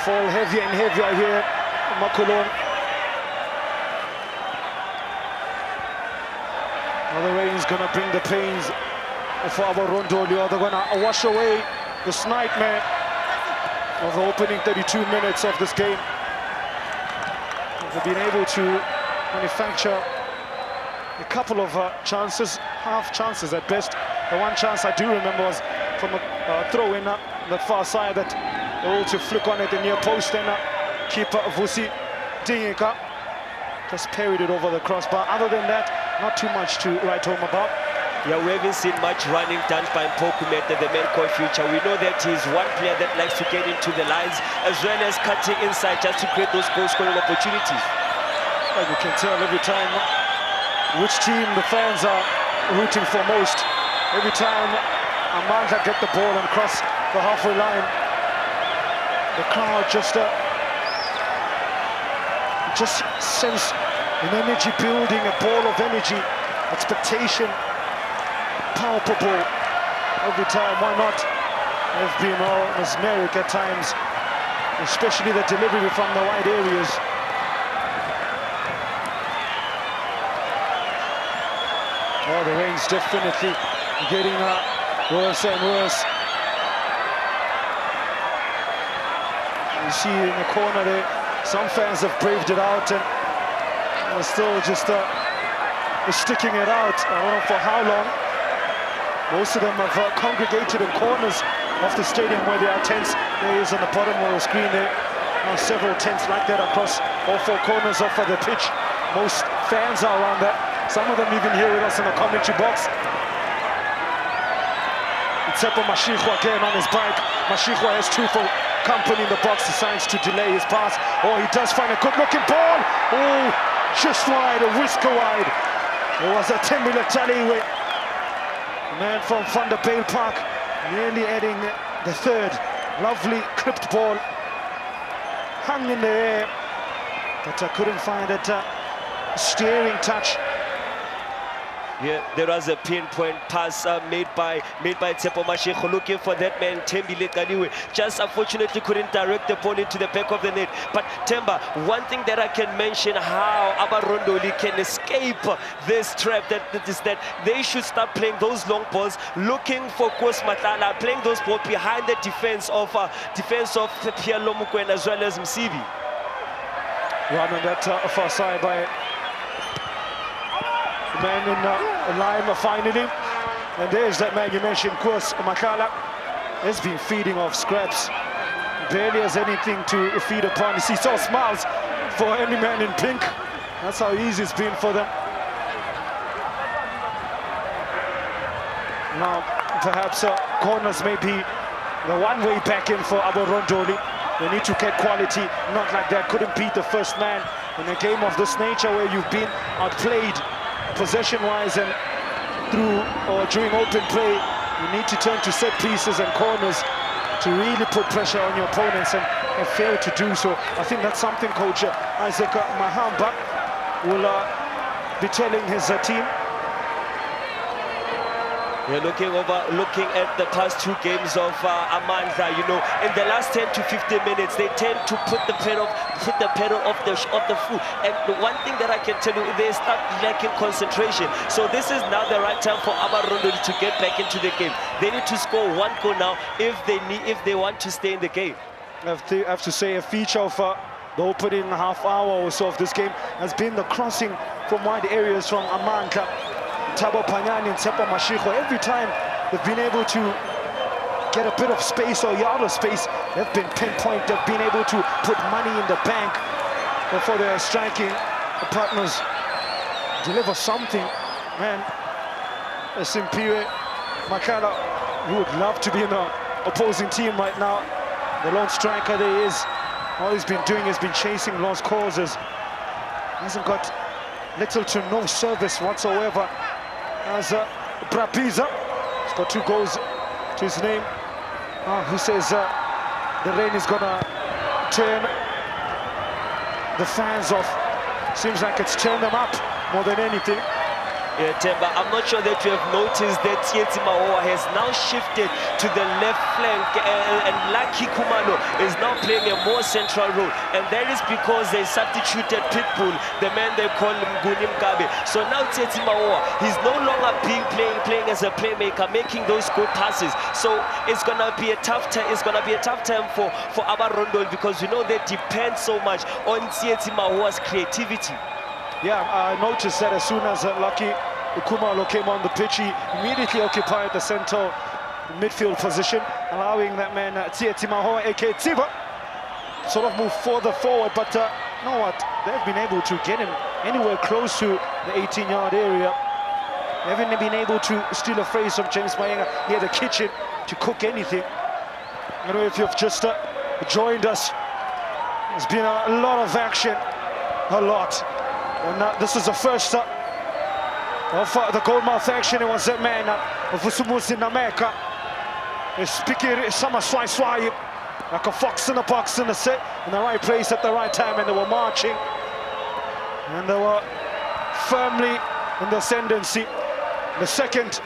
fall heavier and heavier here in Makolong. Now the rain's gonna bring the pains for Abarondoli, or they're gonna wash away this nightmare of the opening 32 minutes of this game. They've been able to manufacture a couple of chances, half chances at best. The one chance I do remember was from a throw in that far side that they were able to flick on at the near post, and keeper Vusi Dingika just parried it over the crossbar. Other than that, not too much to write home about. Yeah, we haven't seen much running done by Mpokumete, the main core future. We know that he's one player that likes to get into the lines as well as cutting inside just to create those goal-scoring opportunities. And you can tell every time which team the fans are rooting for most. Every time Amandla get the ball and cross the halfway line, the crowd just sense an energy building, a ball of energy, expectation, palpable every time. Why not? They've been mesmeric at times, especially the delivery from the wide areas. Oh, the rain's definitely getting worse and worse. You see in the corner there, some fans have braved it out and are still just sticking it out. I don't know for how long. Most of them have congregated in corners of the stadium where there are tents. There is on the bottom of the screen there. Several tents like that across all four corners of the pitch. Most fans are around that. Some of them even here with us in the commentary box. Tsepo Mashiko again on his bike. Mashiko has two for company in the box, decides to delay his pass. Oh, he does find a good-looking ball. Oh, just wide, a whisker wide. It was a Tembile Taliwe. Man from Vanderbale Park, nearly adding the third. Lovely clipped ball. Hung in the air, but I couldn't find that steering touch. Yeah, there was a pinpoint pass made by Tsepo Mashiko, looking for that man Tembile Kaliwe. Just unfortunately couldn't direct the ball into the back of the net. But Temba, one thing that I can mention how Abarondoli can escape this trap, that is that they should start playing those long balls, looking for Kos Matala, playing those balls behind the defense of Pielo Mukwena as well as Msibi. Run on that far side by the man in Lima finally. And there's that man you mentioned, Kos Makala. Has been feeding off scraps. Barely has anything to feed upon. You see, so smiles for any man in pink. That's how easy it's been for them. Now, perhaps corners may be the one way back in for Abarondoli. They need to get quality, not like that. Couldn't beat the first man in a game of this nature where you've been outplayed possession-wise and through or during open play. You need to turn to set pieces and corners to really put pressure on your opponents and fail to do so. I think that's something Coach Isaac Mahamba will be telling his team. You're looking at the past two games of Amandla. You know, in the last 10 to 15 minutes, they tend to put the pedal off the foot. And the one thing that I can tell you, they start lacking concentration. So this is now the right time for Abarondoli to get back into the game. They need to score one goal now if they want to stay in the game. I have to say a feature of the opening half hour or so of this game has been the crossing from wide areas from Amandla. Tabo Panyani and Tsepa Mashiko, every time they've been able to get a bit of space or yard of space, they've been pinpoint, they've been able to put money in the bank before their striking partners deliver something. Man, Simpiwe Makala, who would love to be in the opposing team right now. The lone striker there is. All he's been doing has been chasing lost causes. Hasn't got little to no service whatsoever. As Brapiza, he's got 2 goals to his name. Who says the rain is gonna turn the fans off? Seems like it's turned them up more than anything. Yeah, Temba, I'm not sure that you have noticed that Tsietsi Mahoa has now shifted to the left flank and Lucky Kumalo is now playing a more central role. And that is because they substituted Pitbull, the man they call Mguni Mgabe. So now Tsietsi Mahoa, he's no longer playing as a playmaker, making those good passes. So it's gonna be a tough time. It's gonna be a tough time for Abarondoli because you know they depend so much on Tsietsi Mahoa's creativity. Yeah, I noticed that as soon as Lucky Kumalo came on the pitch, he immediately occupied the central midfield position, allowing that man Tsietsi Mahoa, aka Tsiba, sort of move further forward. But you know what? They've been able to get him anywhere close to the 18-yard area. They haven't been able to steal a phrase from James Mayenga near the kitchen to cook anything. I don't know if you've just joined us. There's been a lot of action, a lot. And this is the first of the goalmouth action. It was that man of Usumusi Nameka. Speaking Sama Swai, like a fox in a box in the set, in the right place at the right time, and they were marching. And they were firmly in the ascendancy. The second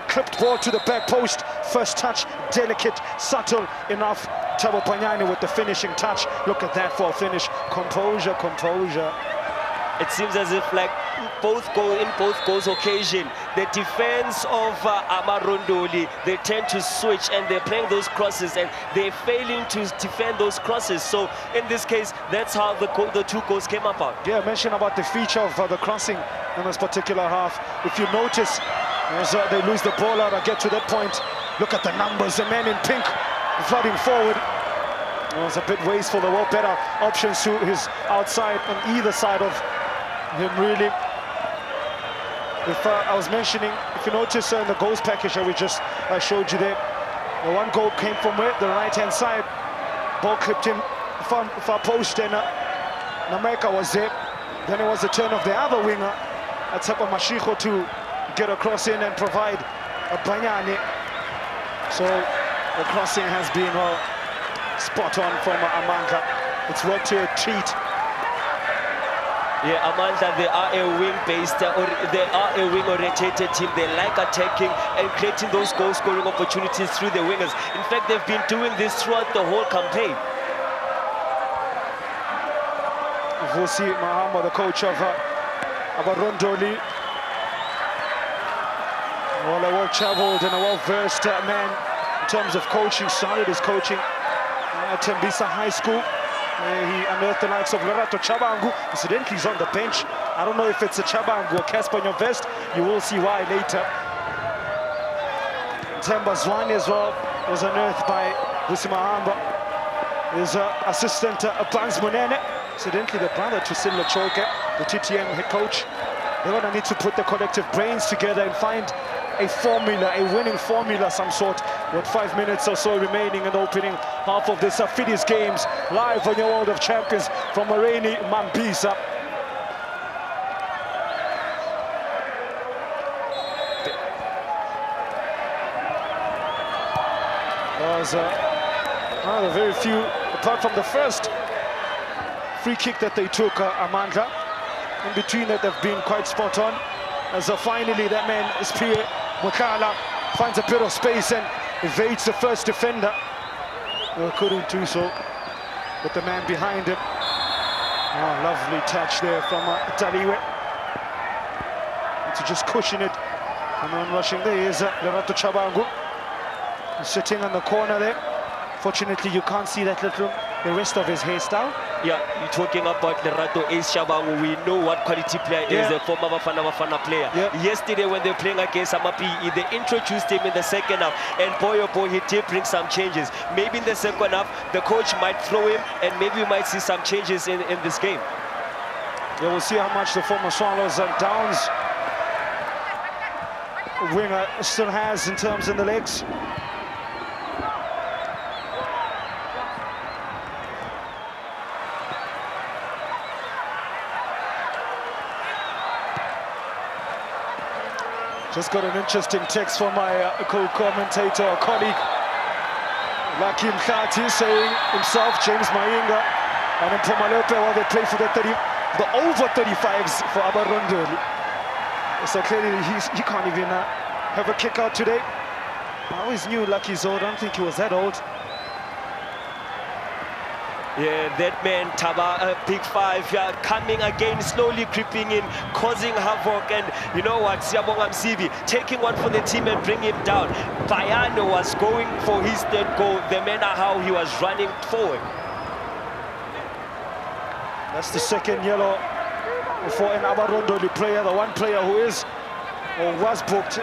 clipped ball to the back post. First touch, delicate, subtle enough. Tabo Panyani with the finishing touch. Look at that for a finish. Composure, composure. It seems as if like both goals occasion, the defense of Abarondoli, they tend to switch and they're playing those crosses and they're failing to defend those crosses. So in this case, that's how the 2 goals came about. Yeah, I mentioned about the feature of the crossing in this particular half. If you notice, as they lose the ball out, I get to that point. Look at the numbers, the man in pink flooding forward. It was a bit wasteful. There were better options to his outside on either side of him, really. If I was mentioning, if you notice in the goals package that we just showed you there, the one goal came from where? The right-hand side. Ball clipped in far post, and Nameka was there. Then it was the turn of the other winger, Tsepa Mashiko, to get a cross in and provide a Banyani. So the crossing has been spot on from Amandla. It's worked to a treat. Yeah, Amandla, they are a wing-based, or they are a wing-orientated team. They like attacking and creating those goal-scoring opportunities through the wingers. In fact, they've been doing this throughout the whole campaign. Vusi Mahama, the coach of Abarondoli, well, a well-traveled and a well-versed man in terms of coaching. Started his coaching at Tembisa High School. He unearthed the likes of Lorato Chabangu. Incidentally, he's on the bench. I don't know if it's a Chabangu or Casper on your vest. You will see why later. Temba Zwane as well was unearthed by Vusi Mahamba. His assistant, Bangs Munene. Incidentally, the brother to Silla Choke, the TTM head coach. They're going to need to put the collective brains together and find a formula, a winning formula, some sort, with 5 minutes or so remaining in the opening half of this Fides Games, live on your World of Champions from Mareni Mambisa. Was one of the very few, apart from the first free kick that they took, Amandla. In between that, they've been quite spot on. As finally that man, Spear Mukala, finds a bit of space and evades the first defender. Couldn't do so with the man behind him. Oh, lovely touch there from Taliwe. To just cushion it. And on rushing there is Lerato Chabangu. Sitting on the corner there. Fortunately, you can't see the rest of his hairstyle. Yeah, you're talking about Lerato Shabangu. We know what quality player is, a former Bafana player. Yesterday, when they were playing against Amapi, they introduced him in the second half, and boy, oh boy, he did bring some changes. Maybe in the second half, the coach might throw him, and maybe we might see some changes in this game. Yeah, we'll see how much the former Swallows and Downs winger still has in terms of the legs. Just got an interesting text from my co-commentator or colleague, Lucky Mkhati, saying himself, James Mainga, and Mpomalepe, while they play for the over 35s for Abarondoli. So clearly he can't even have a kick out today. I always knew Lucky's old. I don't think he was that old. Yeah, that man, Taba, Big Five, coming again, slowly creeping in, causing havoc. And you know what, Siyabonga Msibi, taking one for the team and bring him down. Bayano was going for his third goal, the manner how he was running forward. That's the second yellow for an Abarondoli player, the one player who is or was booked.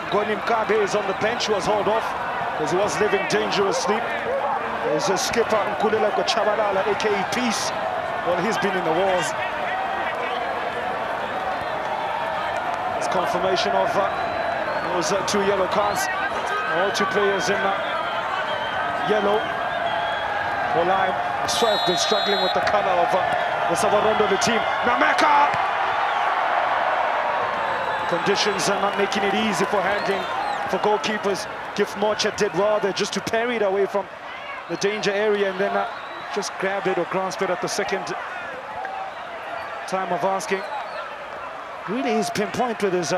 Gonim Kabe is on the bench, was hauled off because he was living dangerously. There's a skipper, Nkulela Chabalala, aka Peace. Well, he's been in the wars. It's confirmation of those 2 yellow cards. All 2 players in yellow. For line. I swear I've been struggling with the color of the Abarondoli team. Nameka! Conditions are not making it easy for handling for goalkeepers. Gift Mocha did well there just to parry it away from the danger area and then just grabbed it or grasped it at the second time of asking. Really is pinpoint with his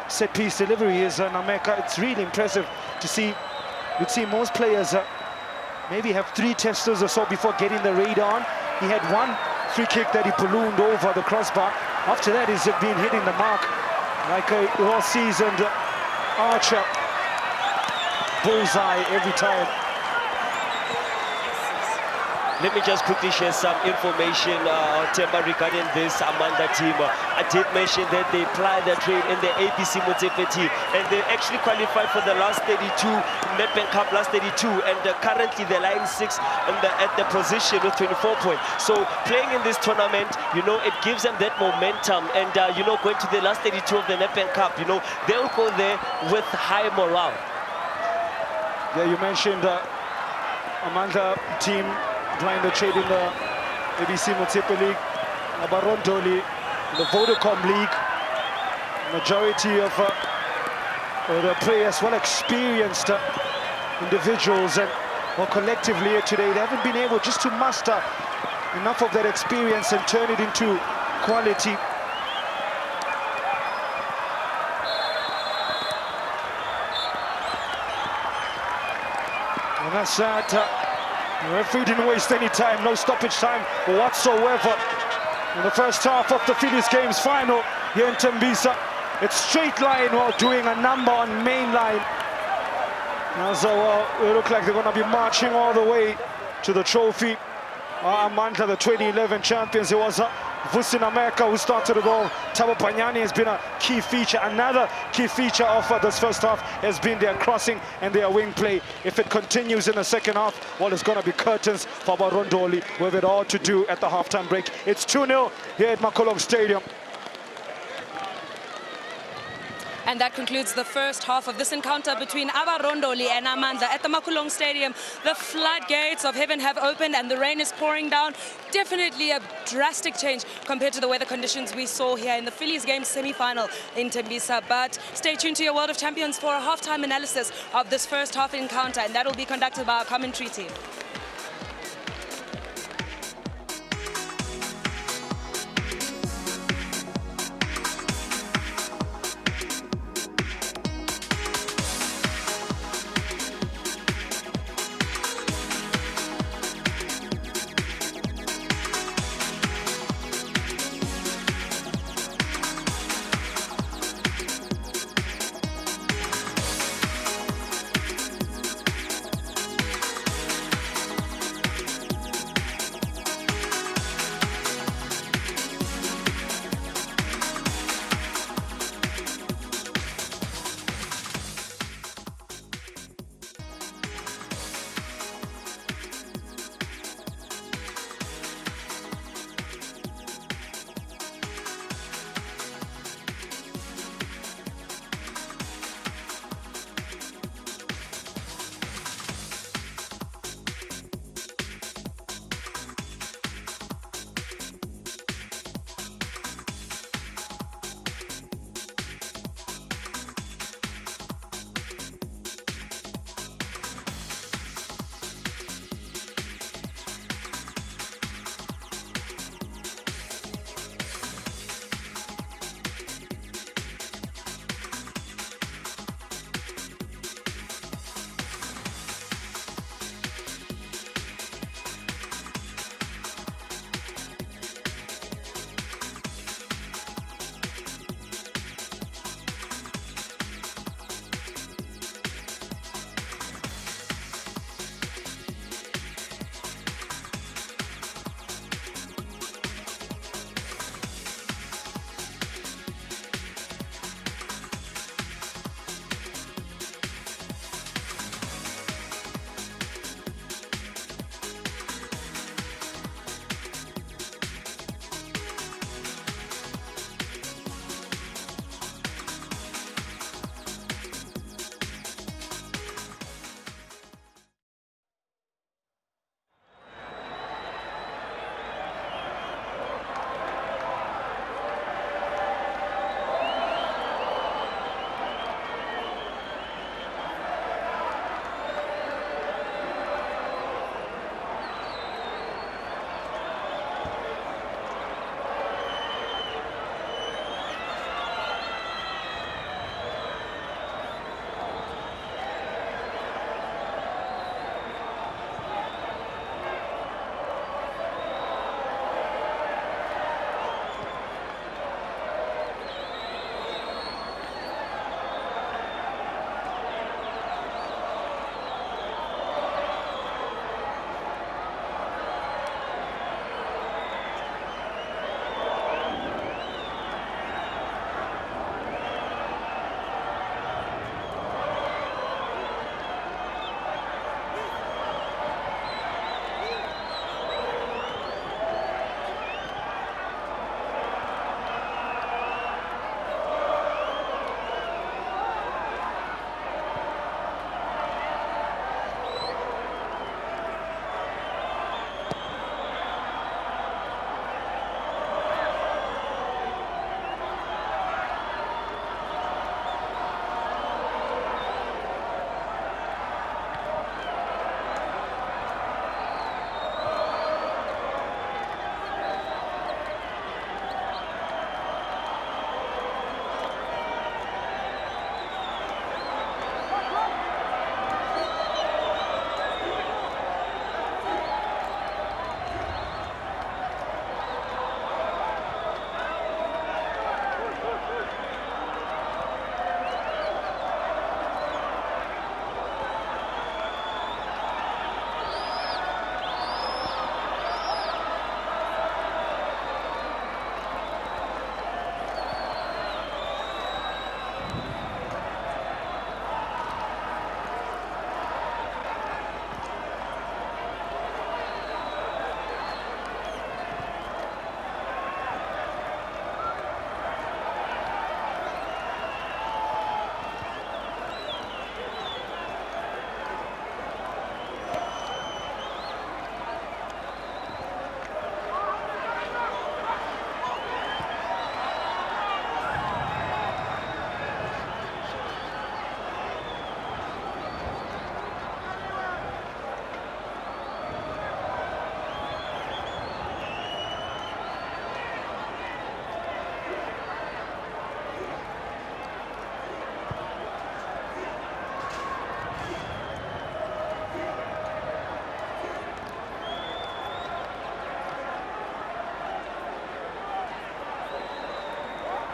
set piece delivery is Nameka. It's really impressive to see. You'd see most players maybe have 3 testers or so before getting the raid on. He had 1 free kick that he ballooned over the crossbar. After that, he's been hitting the mark like a well-seasoned archer. Bullseye every time. Let me just quickly share some information, Temba, regarding this Amandla team. I did mention that they ply their trade in the ABC Motepeti, and they actually qualified for the last 32 Nedbank Cup, last 32, and currently they're lying 6 at the position with 24 points. So playing in this tournament, you know, it gives them that momentum, and you know, going to the last 32 of the Nedbank Cup, you know, they'll go there with high morale. Yeah, you mentioned Amandla team playing the trade in the ABC Motsepe League, Abarondoli, the Vodacom League. Majority of the players, well experienced individuals, and well, collectively here today, they haven't been able just to muster enough of that experience and turn it into quality. And that's that. The referee didn't waste any time, no stoppage time whatsoever. In the first half of the Fides Games final here in Tembisa, it's straight line while doing a number on main line. Now, so it looks like they're going to be marching all the way to the trophy. Amandla, the 2011 champions. It was Vusi Nameka who started it all. Tabo Panyani has been a key feature. Another key feature of this first half has been their crossing and their wing play. If it continues in the second half, well, it's going to be curtains for Abarondoli with it all to do at the halftime break. It's 2-0 here at Makolong Stadium. And that concludes the first half of this encounter between Abarondoli and Amandla at the Makulong Stadium. The floodgates of heaven have opened and the rain is pouring down. Definitely a drastic change compared to the weather conditions we saw here in the Phillies game semi-final in Tembisa. But stay tuned to your World of Champions for a halftime analysis of this first half encounter, and that will be conducted by our commentary team.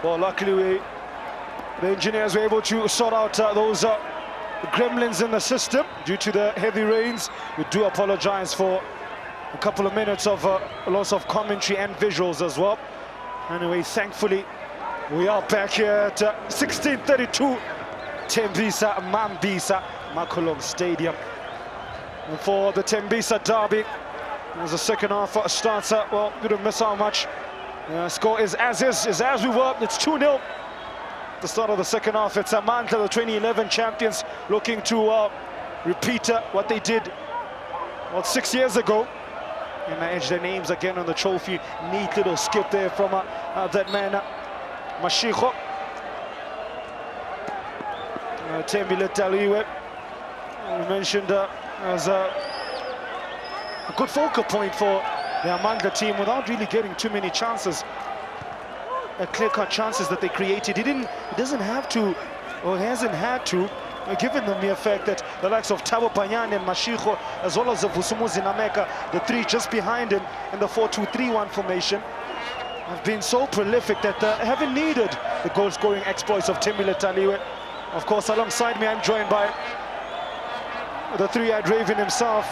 Well, luckily the engineers were able to sort out those gremlins in the system due to the heavy rains. We do apologize for a couple of minutes of loss of commentary and visuals as well. Anyway, thankfully, we are back here at 1632 Tembisa Mambisa Makulong Stadium. And for the Tembisa derby, as the second half starts, well, we don't miss out much. Score is as we were. It's 2-0. At the start of the second half, it's Amandla, the 2011 champions, looking to repeat what they did 6 years ago. And edge their names again on the trophy. Neat little skip there from that man, Mashiko. Tembile Taliwe, we mentioned as a good focal point for the Amandla team without really getting too many chances. Clear-cut chances that they created. He doesn't have to, or hasn't had to, given the mere fact that the likes of Tabo Panyan and Mashiko, as well as the Vusumuzi Nameka, the three just behind him in the 4-2-3-1 formation, have been so prolific that they haven't needed the goal-scoring exploits of Tembile Taliwe. Of course, alongside me, I'm joined by the three-eyed raven himself,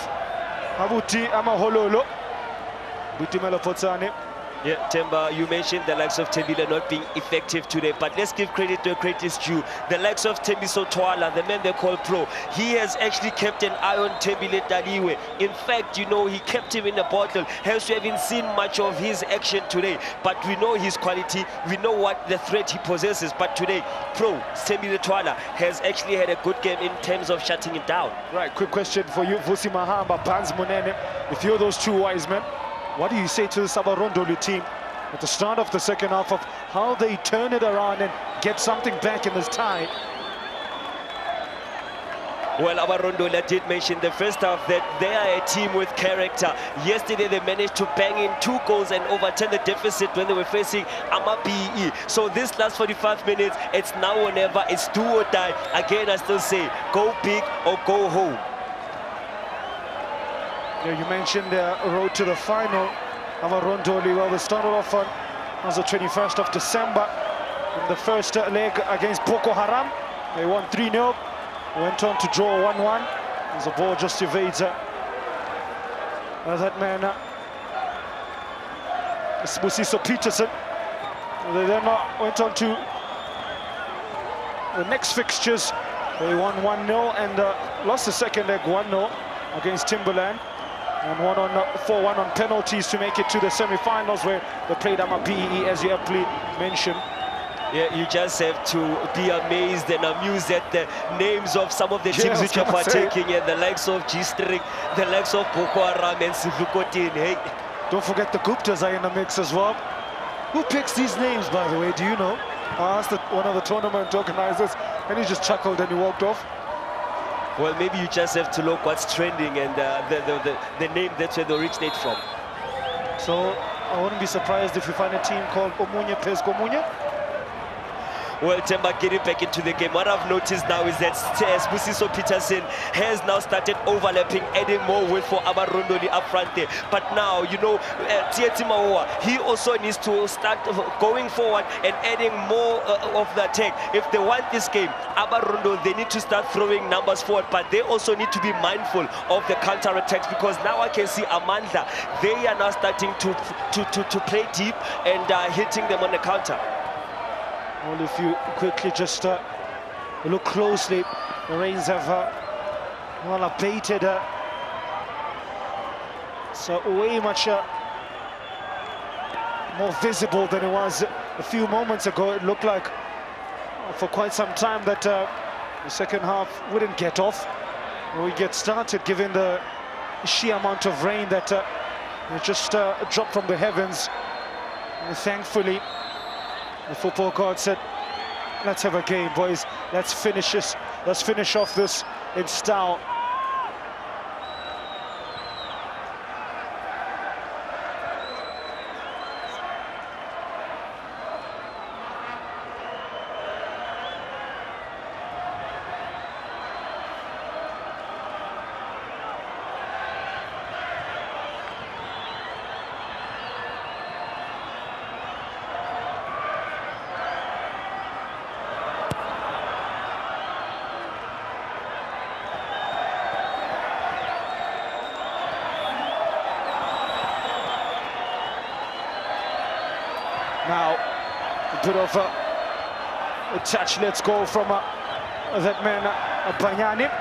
Abuti Amahololo, Butimelo Potsane. Yeah, Temba, you mentioned the likes of Tembile not being effective today, but let's give credit to credit is due. The likes of Tembiso Twala, the man they call Pro, he has actually kept an eye on Tembile Taliwe. In fact, you know, he kept him in the bottle. Hence, we haven't seen much of his action today, but we know his quality, we know what the threat he possesses. But today, Pro, Tembile Twala, has actually had a good game in terms of shutting it down. Right, quick question for you, Vusi Mahamba, Banz Munene. If you're those two wise men, what do you say to this Abarondoli team at the start of the second half of how they turn it around and get something back in this tie? Well, Abarondoli did mention the first half that they are a team with character. Yesterday, they managed to bang in 2 goals and overturn the deficit when they were facing Amapi. So this last 45 minutes, it's now or never, it's do or die. Again, I still say, go big or go home. Yeah, you mentioned the road to the final. Abarondoli, well, they started off on the 21st of December in the first leg against Boko Haram. They won 3-0, went on to draw 1-1 as the ball just evades that man, Spusiso Peterson. They then went on to the next fixtures. They won 1-0 and lost the second leg 1-0 against Timberland. And 4-1 on penalties to make it to the semi-finals where they played Amapi, as you aptly mentioned. Yeah, you just have to be amazed and amused at the names of some of the teams which are partaking here. The likes of G-String, the likes of Boko Haram and Sivukotin. Hey, don't forget the Guptas are in the mix as well. Who picks these names, by the way? Do you know? I asked one of the tournament organizers, and he just chuckled and he walked off. Well, maybe you just have to look what's trending and the name that's where they originate from. So I wouldn't be surprised if we find a team called Omunye Pesco Munye. Well, Temba getting back into the game. What I've noticed now is that Spusiso Peterson has now started overlapping, adding more weight for Abarondoli up front there. But now, you know, Tieti Maoa, he also needs to start going forward and adding more of the attack. If they want this game, Abarondoli, they need to start throwing numbers forward, but they also need to be mindful of the counter-attacks, because now I can see Amandla, they are now starting to play deep and hitting them on the counter. Well, if you quickly just look closely, the rains have well abated. So way much more visible than it was a few moments ago. It looked like for quite some time that the second half wouldn't get off when we get started, given the sheer amount of rain that just dropped from the heavens. And thankfully, the football god said, let's have a game, boys. Let's finish this. Let's finish off this in style. Now, a bit of a touch. Let's go from that man, Banyani.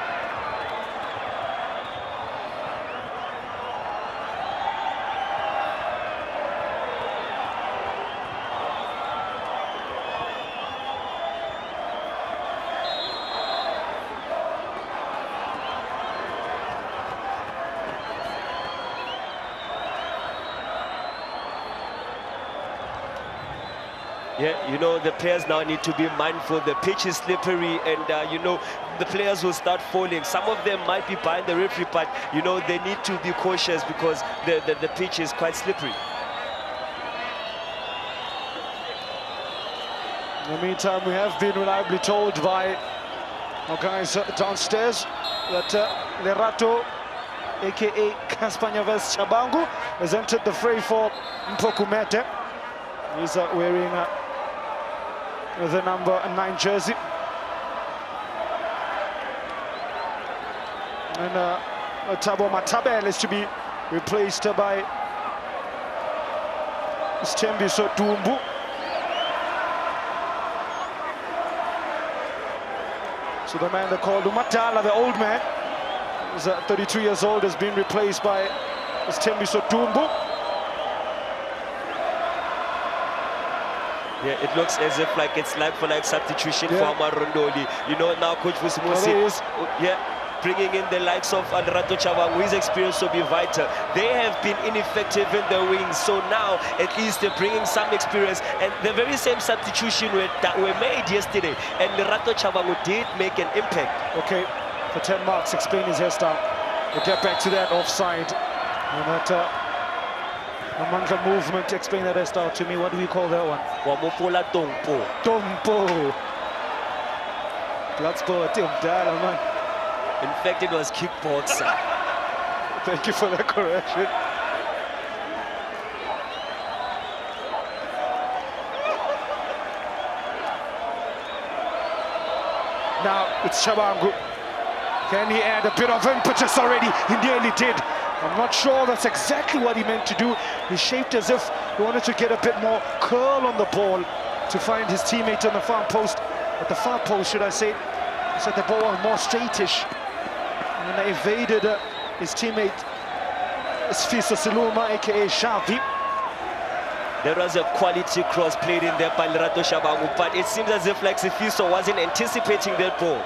Yeah, you know, the players now need to be mindful. The pitch is slippery and, you know, the players will start falling. Some of them might be behind the referee, but, you know, they need to be cautious because the pitch is quite slippery. In the meantime, we have been reliably told by our guys downstairs that Lerato, aka Caspagnaves Chabangu, has entered the fray for Mpokumete. He's wearing the number 9 jersey. And Tabo Matabel is to be replaced by Stembi Sotumbu. So the man they called Umatala, the old man, is 32 years old, has been replaced by Stembi Sotumbu. Yeah, it looks as if like it's like-for-like substitution for Abarondoli. You know, now Coach Vusimusi, bringing in the likes of Lerato Chabangu, his experience will be vital. They have been ineffective in the wings, so now at least they're bringing some experience. And the very same substitution that were made yesterday, and Lerato Chabangu did make an impact. Okay, for 10 marks, explain his hairstyle. We'll get back to that offside. And that Amandla movement, explain that hairstyle to me. What do we call that one? Wamopola Tongpo. Tompo. Bloodsport, man. In fact, it was kickboxer. Thank you for that correction. Now it's Chabangu. Can he add a bit of impetus already? He nearly did. I'm not sure that's exactly what he meant to do. He shaped as if he wanted to get a bit more curl on the ball to find his teammate on the far post. At the far post, should I say. So the ball was more straightish. And they evaded his teammate, Sfiso Siluma, aka Xavi. There was a quality cross played in there by Lerato Chabangu, but it seems as if like Sfiso wasn't anticipating that ball.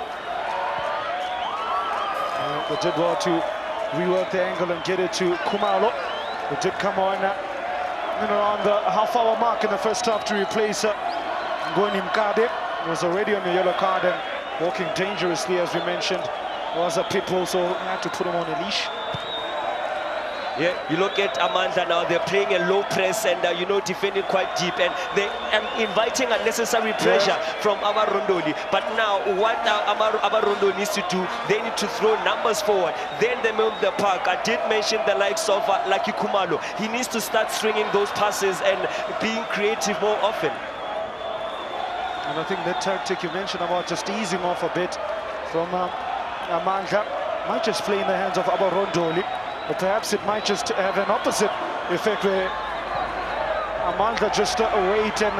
They did well to rework the angle and get it to Kumalo. They did come on in around the half-hour mark in the first half to replace Ngoni Mkade. He was already on the yellow card and walking dangerously, as we mentioned. Was a pitbull, so we had to put him on a leash. Yeah, you look at Amandla now, they're playing a low press and, you know, defending quite deep, and they are inviting unnecessary pressure from Abarondoli. But now, what Abarondoli needs to do, they need to throw numbers forward. Then they move the park. I did mention the likes of Lucky Kumalo. He needs to start stringing those passes and being creative more often. And I think that tactic you mentioned about just easing off a bit from Amandla might just play in the hands of Abarondoli, but perhaps it might just have an opposite effect where Amandla just wait and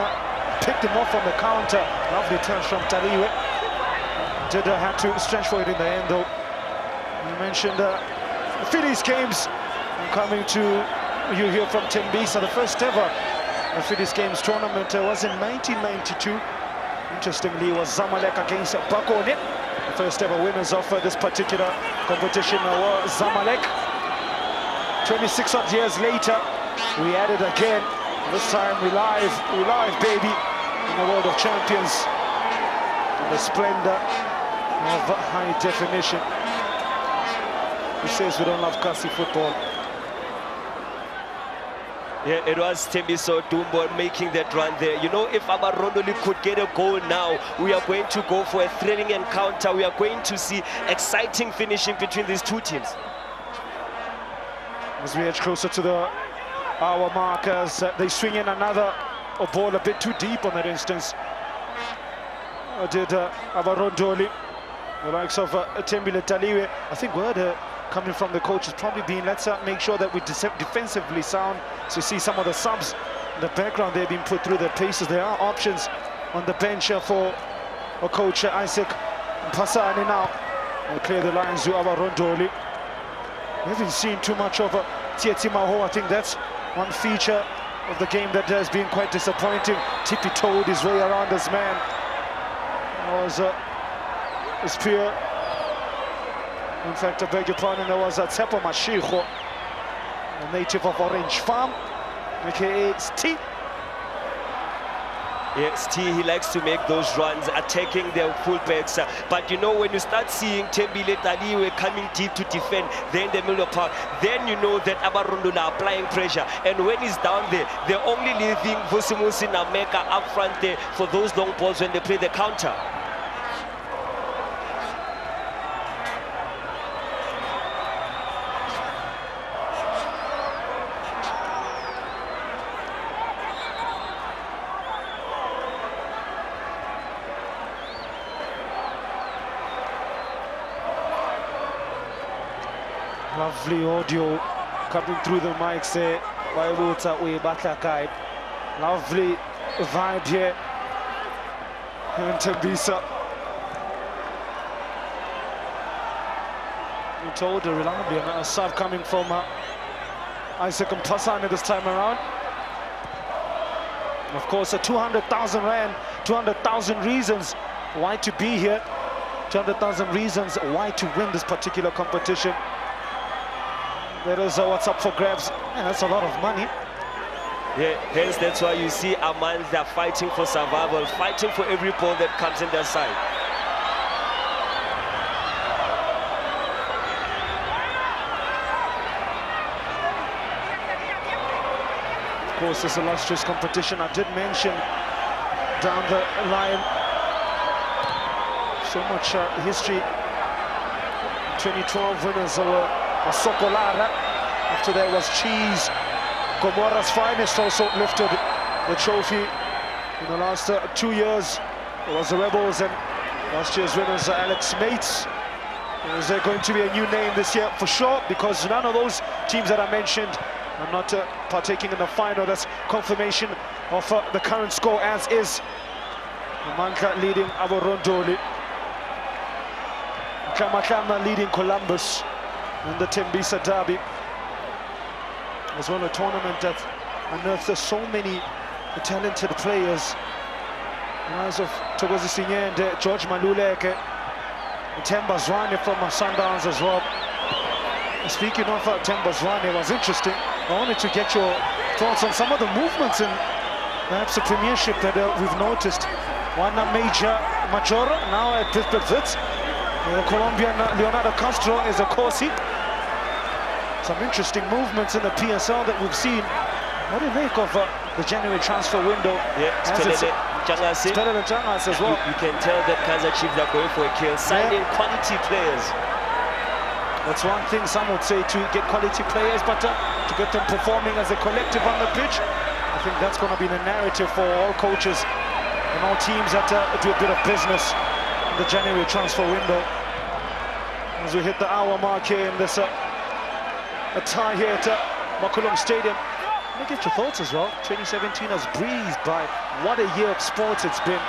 picked him off on the counter. Lovely touch from Taliwe. Did have to stretch for it in the end though. You mentioned Phillies games. I'm coming to you here from Tembisa. The first ever Phillies games tournament was in 1992. Interestingly, it was Zamalek against Bakone. The first ever winners of this particular competition were Zamalek. 26 odd years later, we at it again. This time we live baby, in the world of champions. In the splendor of high definition. Who says we don't love Kasi football? Yeah, it was Tembiso Dumbo making that run there. You know, if Abarondoli could get a goal now, we are going to go for a thrilling encounter. We are going to see exciting finishing between these two teams. As we edge closer to the hour mark, as they swing in another ball a bit too deep on that instance. Did Abarondoli, the likes of Tembile Taliwe. I think word coming from the coach has probably been, let's make sure that we defensively sound. So you see some of the subs In the background, they've been put through their paces. There are options on the bench for coach Isaac Mpasane now. They clear the lines to Abarondoli. We haven't seen too much of Tieti Maho. I think that's one feature of the game that has been quite disappointing. Tippy-toed his way around this man. Was his peer. In fact, I beg your pardon, there was Tsepo Mashiko, a native of Orange Farm, aka Sti. Yes, he likes to make those runs, attacking the fullbacks. But you know, when you start seeing Tembile Taliwe coming deep to defend, then the middle of the park, then you know that Abarondoli are applying pressure. And when he's down there, they're only leaving Vusimusi Nameka up front there for those long balls when they play the counter. Lovely audio coming through the mics there. Lovely vibe here in Tembisa. We told her reliably a sub coming from Isaac Mpasane this time around. Of course, 200,000 rand, 200,000 reasons why to be here, 200,000 reasons why to win this particular competition. That is what's up for grabs, and that's a lot of money. Yeah, hence that's why you see Amandla fighting for survival, fighting for every ball that comes in their side. Of course, this illustrious competition, I did mention down the line, so much history. 2012 winners were Sokolara. After that was Cheese. Gomora's finest also lifted the trophy in the last 2 years. It was the Rebels, and last year's winners Alex Mates. Is there going to be a new name this year? For sure, because none of those teams that I mentioned are not partaking in the final. That's confirmation of the current score as is. Amandla leading Abarondoli. Kama leading Columbus in the Tembisa Derby. It was one of a tournament that unearthed so many talented players. The rise of Thokoza Sinye and George Maluleke, Themba Zwane from Sundowns as well. And speaking of Themba Zwane, it was interesting. I wanted to get your thoughts on some of the movements in perhaps the Premiership that we've noticed. One Major Majora, now at Wits. The Colombian Leonardo Castro is a Corsi. Some interesting movements in the PSL that we've seen. What do you make of the January transfer window? Yeah, it's better than Jangas as well. You can tell that Kaizer Chiefs are going for a kill, signing quality players. That's one thing some would say, to get quality players, but to get them performing as a collective on the pitch. I think that's going to be the narrative for all coaches and all teams that do a bit of business in the January transfer window. As we hit the hour mark here in this a tie here at Makulong Stadium. Let me get your thoughts as well. 2017 has breezed by. What a year of sports it's been.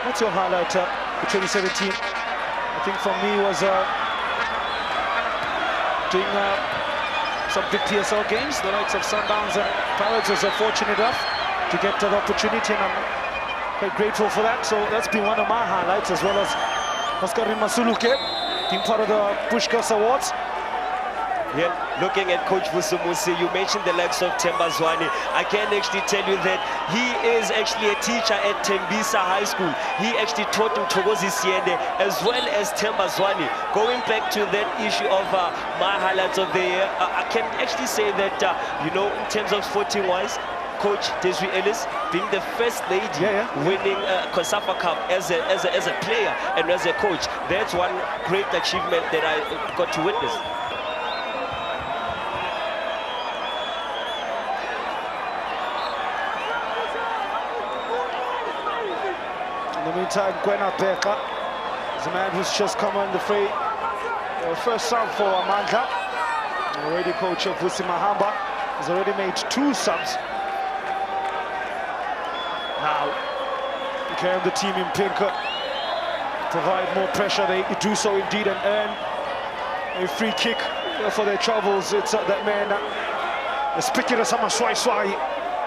What's your highlight for 2017? I think for me was doing some big PSL games. The likes of Sundowns and Pirates was fortunate enough to get that opportunity, and I'm quite grateful for that. So that's been one of my highlights, as well as Oscar Masuluke being part of the Pushkas Awards. Yeah, looking at Coach Vusumusi, you mentioned the likes of Themba Zwane. I can actually tell you that he is actually a teacher at Tembisa High School. He actually taught him Thokoza Sinye as well as Themba Zwane. Going back to that issue of my highlights of the year, I can actually say that, you know, in terms of sporting-wise, Coach Desiree Ellis being the first lady winning COSAFA Cup as a player and as a coach. That's one great achievement that I got to witness. In the meantime, Gwena Beka is a man who's just come on the fray. First sub for Amandla. Already coach of Vusi Mahamba has already made 2 subs. Now, can the team in pink provide more pressure? They do so indeed and earn a free kick for their travels. It's that man, Spikira Sama Swai Swai,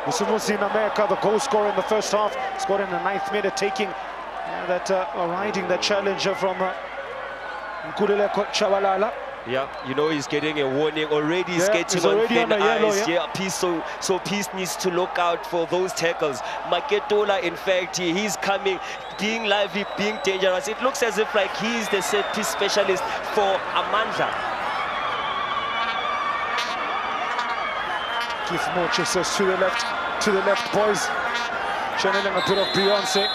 Usumuzi Nameka, the goal scorer in the first half, scored in the 9th minute, taking riding that challenge from Nkulele Chabalala. Yeah, you know he's getting a warning already. He's getting on thin ice. Yeah, Peace. So Peace needs to look out for those tackles. Maketola, in fact, he's coming, being lively, being dangerous. It looks as if like he's the set piece specialist for Amandla. Keith Moche says to the left, boys. Channeling a bit of Beyonce.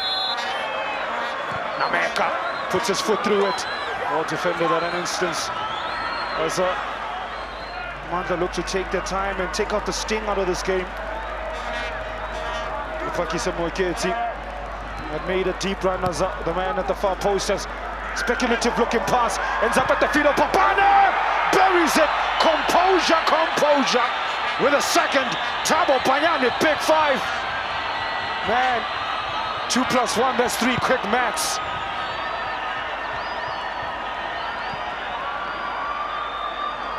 Nameka puts his foot through it. Well defended at an instance. As Amandla look to take their time and take out the sting out of this game. Fakisa Moiketi had made a deep run as the man at the far post has speculative looking pass, ends up at the feet of Papana, buries it, composure, with a second, Tabo Panyani, big 5. Man, 2 + 1, that's 3 quick maths.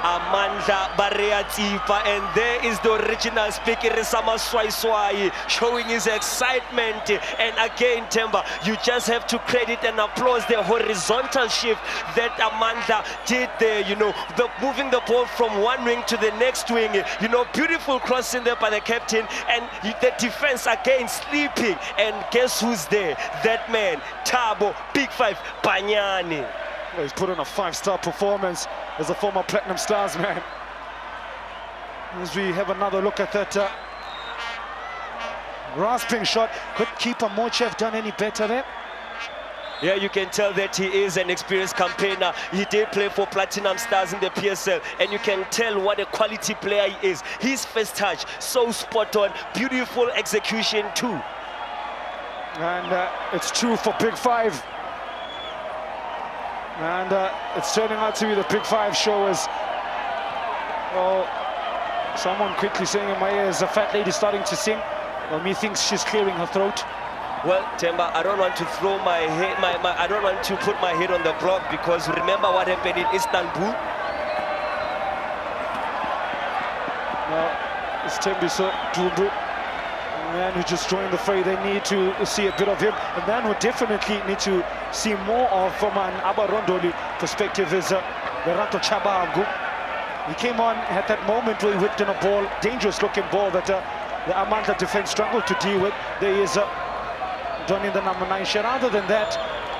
Amandla Barreatipa, and there is the original Spikiri Sama Swai Swai showing his excitement. And again, Temba, you just have to credit and applaud the horizontal shift that Amandla did there, you know, moving the ball from one wing to the next wing, you know, beautiful crossing there by the captain, and the defense again sleeping. And guess who's there? That man, Tabo, big 5, Panyani. Well, he's put in a 5-star performance as a former Platinum Stars man. As we have another look at that rasping shot, could keeper Moche have done any better there? Yeah, you can tell that he is an experienced campaigner. He did play for Platinum Stars in the PSL, and you can tell what a quality player he is. His first touch, so spot on, beautiful execution too. And it's 2 for big 5. And it's turning out to be the big 5 show as, well, someone quickly saying in my ear, is a fat lady starting to sing? Well, methinks she's clearing her throat. Well, Temba, I don't want to throw my head, I don't want to put my head on the block, because remember what happened in Istanbul? Now, it's Tembiso Dumbu, a man who just joined the fray. They need to see a bit of him. A man who definitely need to see more of from an Abarondoli perspective is Berato Chabangu. He came on at that moment where he whipped in a ball, dangerous looking ball that the Amandla defense struggled to deal with. There is Donny, the number 9 shot. Other than that,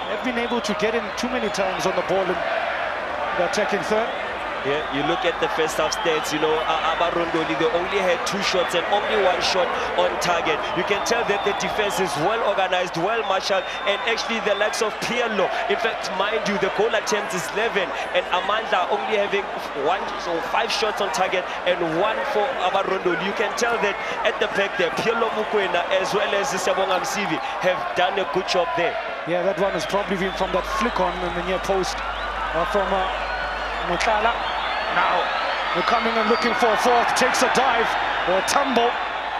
they've been able to get in too many times on the ball in the attacking third. Yeah, you look at the first half stats, you know, Abarondoli, they only had 2 shots and only 1 shot on target. You can tell that the defense is well organized, well marshaled, and actually the likes of Pirlo. In fact, mind you, the goal attempt is 11, and Amandla only having 5 shots on target and 1 for Abarondoli. You can tell that at the back there, Pirlo Mukwena as well as Sebonga Msivi have done a good job there. Yeah, that one has probably been from that flick on in the near post from Mutala. Now, they're coming and looking for a fourth, takes a dive or a tumble.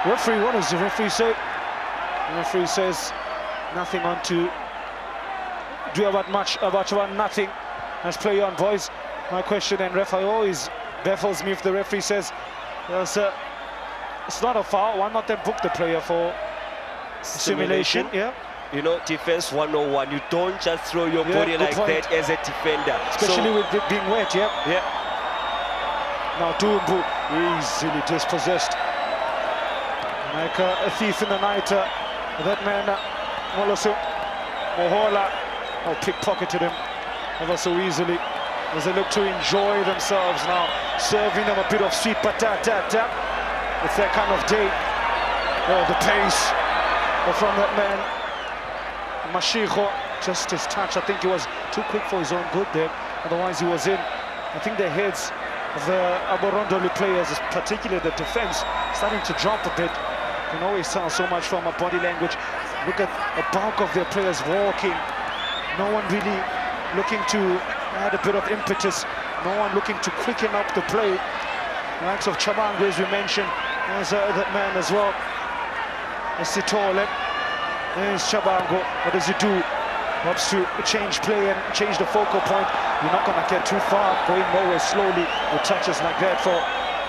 Referee, what does the referee say? The referee says nothing on to do about nothing. Let's play on, boys. My question, and ref, always baffles me if the referee says it's not a foul. Why not then book the player for simulation? Yeah. You know, defense 101. You don't just throw your body like that as a defender. Especially with it being wet, yeah. Yeah. Now Dumbu easily dispossessed. Like a thief in the night. That man, Molosu Mohola, pickpocketed him ever so easily as they look to enjoy themselves now. Serving them a bit of sweet patata. It's that kind of day. Oh, the pace from that man. Mashiho, just his touch. I think he was too quick for his own good there. Otherwise, he was in. I think the heads of the Abarondoli players, particularly the defense, starting to drop a bit. You can always tell so much from a body language. Look at the bulk of their players walking. No one really looking to add a bit of impetus. No one looking to quicken up the play. The likes of Chabangu, as we mentioned, as that man as well. Sitole. There's Chabango. What does he do? Wants to change play and change the focal point. You're not going to get too far, going nowhere slowly with touches like that for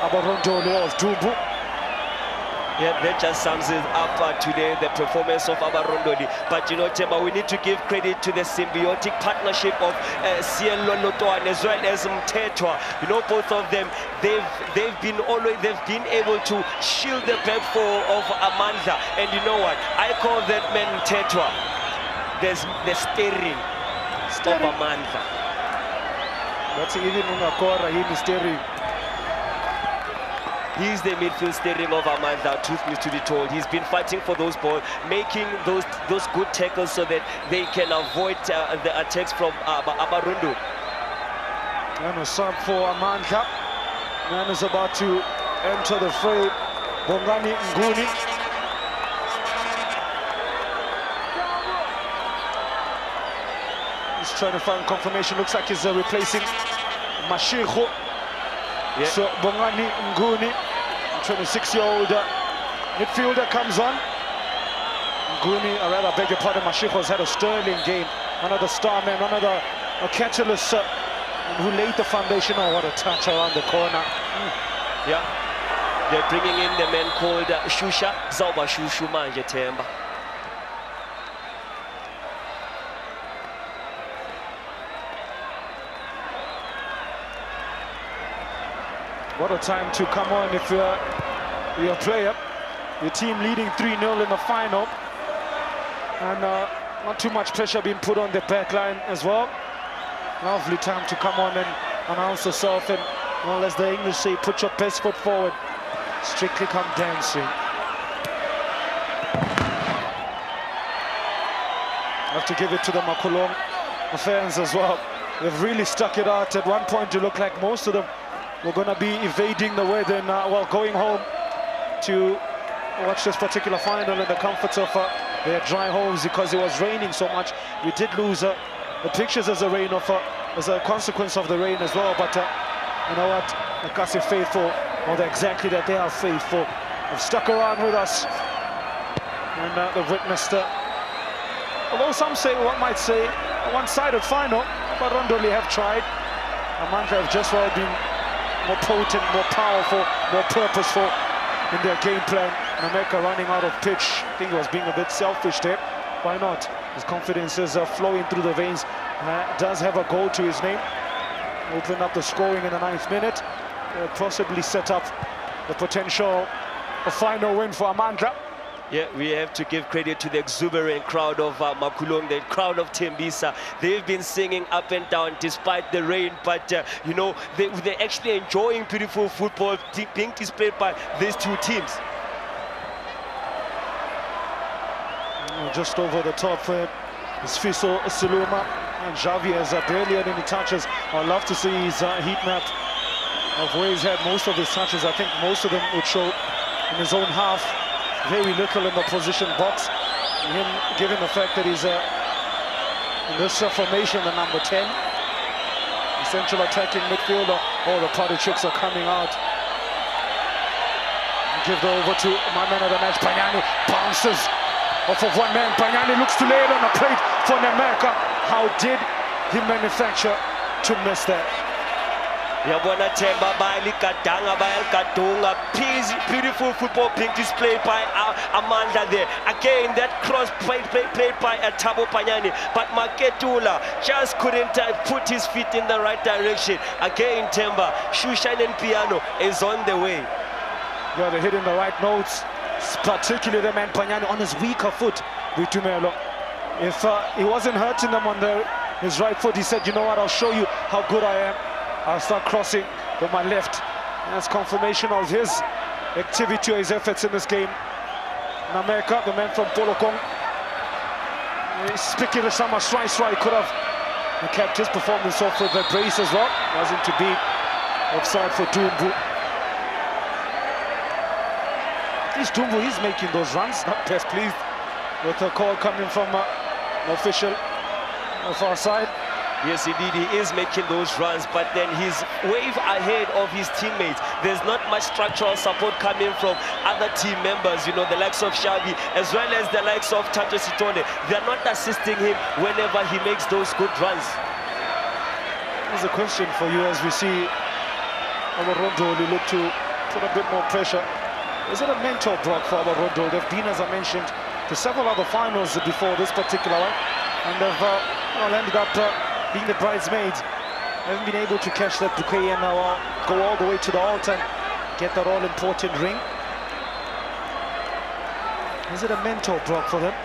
Abarondoli of Dumbu. Yeah, that just sums it up today, the performance of Abarondoli. But you know, Temba, we need to give credit to the symbiotic partnership of Cielo Lotoan as well as Mtetwa. You know, both of them, they've been able to shield the back four of Amandla. And you know what? I call that man Mtetwa. There's the steering of Amandla. That's even Ungakora, he's steering. He's the midfield steering of Amandla, truth needs to be told. He's been fighting for those balls, making those good tackles so that they can avoid the attacks from Abarondo. And a sub for Amandla. Man is about to enter the fray. Bongani Nguni. He's trying to find confirmation. Looks like he's replacing Mashiko. Yeah. So Bongani Nguni, 26-year-old midfielder, comes on. Nguni, I rather beg your pardon, Mashiko's had a sterling game. One of the star men, one of the catalysts who laid the foundation. Oh, what a touch around the corner. Yeah, they're bringing in the man called Shusha Zauba Shushu Manje Temba. What a time to come on if you're a player. Your team leading 3-0 in the final. And not too much pressure being put on the back line as well. Lovely time to come on and announce yourself and, well, as the English say, put your best foot forward. Strictly come dancing. I have to give it to the Makulong fans as well. They've really stuck it out. At one point, it looked like most of them were going to be evading the weather and, well, going home to watch this particular final in the comforts of their dry homes because it was raining so much. We did lose the pictures as a consequence of the rain as well. But you know what? The Kasi faithful, or exactly that they are faithful, have stuck around with us. And they've witnessed, although some might say, a one-sided final, but Abarondoli have tried. Amandla have just well been more potent, more powerful, more purposeful in their game plan. Nameka running out of pitch. I think he was being a bit selfish there. Why not? His confidence is flowing through the veins. Does have a goal to his name. Open up the scoring in the 9th minute. Possibly set up the potential a final win for Amandla. Yeah, we have to give credit to the exuberant crowd of Makulong, the crowd of Tembisa. They've been singing up and down despite the rain, but you know, they're actually enjoying beautiful football being displayed by these two teams. Just over the top for Sfiso Siluma, and Javi has barely had any touches. I'd love to see his heat map of where he's had most of his touches. I think most of them would show in his own half. Very little in the position box. Him, given the fact that he's in this formation, the number 10, essential attacking midfielder. All the party tricks are coming out. Give it over to my man of the match, Panyani. Bounces off of one man. Panyani looks to lay it on the plate for Nameka. How did he manufacture to miss that? Yabona Temba Baili Kadanga Bail Kadunga. Beautiful football being displayed by Amandla there. Again, that cross played by Tabo Panyani. But Maketula just couldn't put his feet in the right direction. Again, Temba, Shushan and Piano is on the way. Yeah, they're hitting the right notes. Particularly the man Panyani on his weaker foot. Vitumelo. If he wasn't hurting them on his right foot, he said, you know what, I'll show you how good I am. I'll start crossing with my left. And that's confirmation of his activity or his efforts in this game. Nameka, the man from Polokong, speaking of Sama Swai could have kept his performance off with the brace as well. Wasn't to be offside for Dumbu. At least Dumbu is making those runs. Not best pleased with the call coming from an official of our side. Yes, indeed, he is making those runs, but then he's way ahead of his teammates. There's not much structural support coming from other team members, you know, the likes of Xavi, as well as the likes of Tato Sitole. They're not assisting him whenever he makes those good runs. There's a question for you as we see Abarondoli look to put a bit more pressure. Is it a mental block for Abarondoli? They've been, as I mentioned, to several other finals before this particular one, and they've ended up being the bridesmaids. Haven't been able to catch that bouquet and now go all the way to the altar and get that all-important ring. Is it a mental block for them?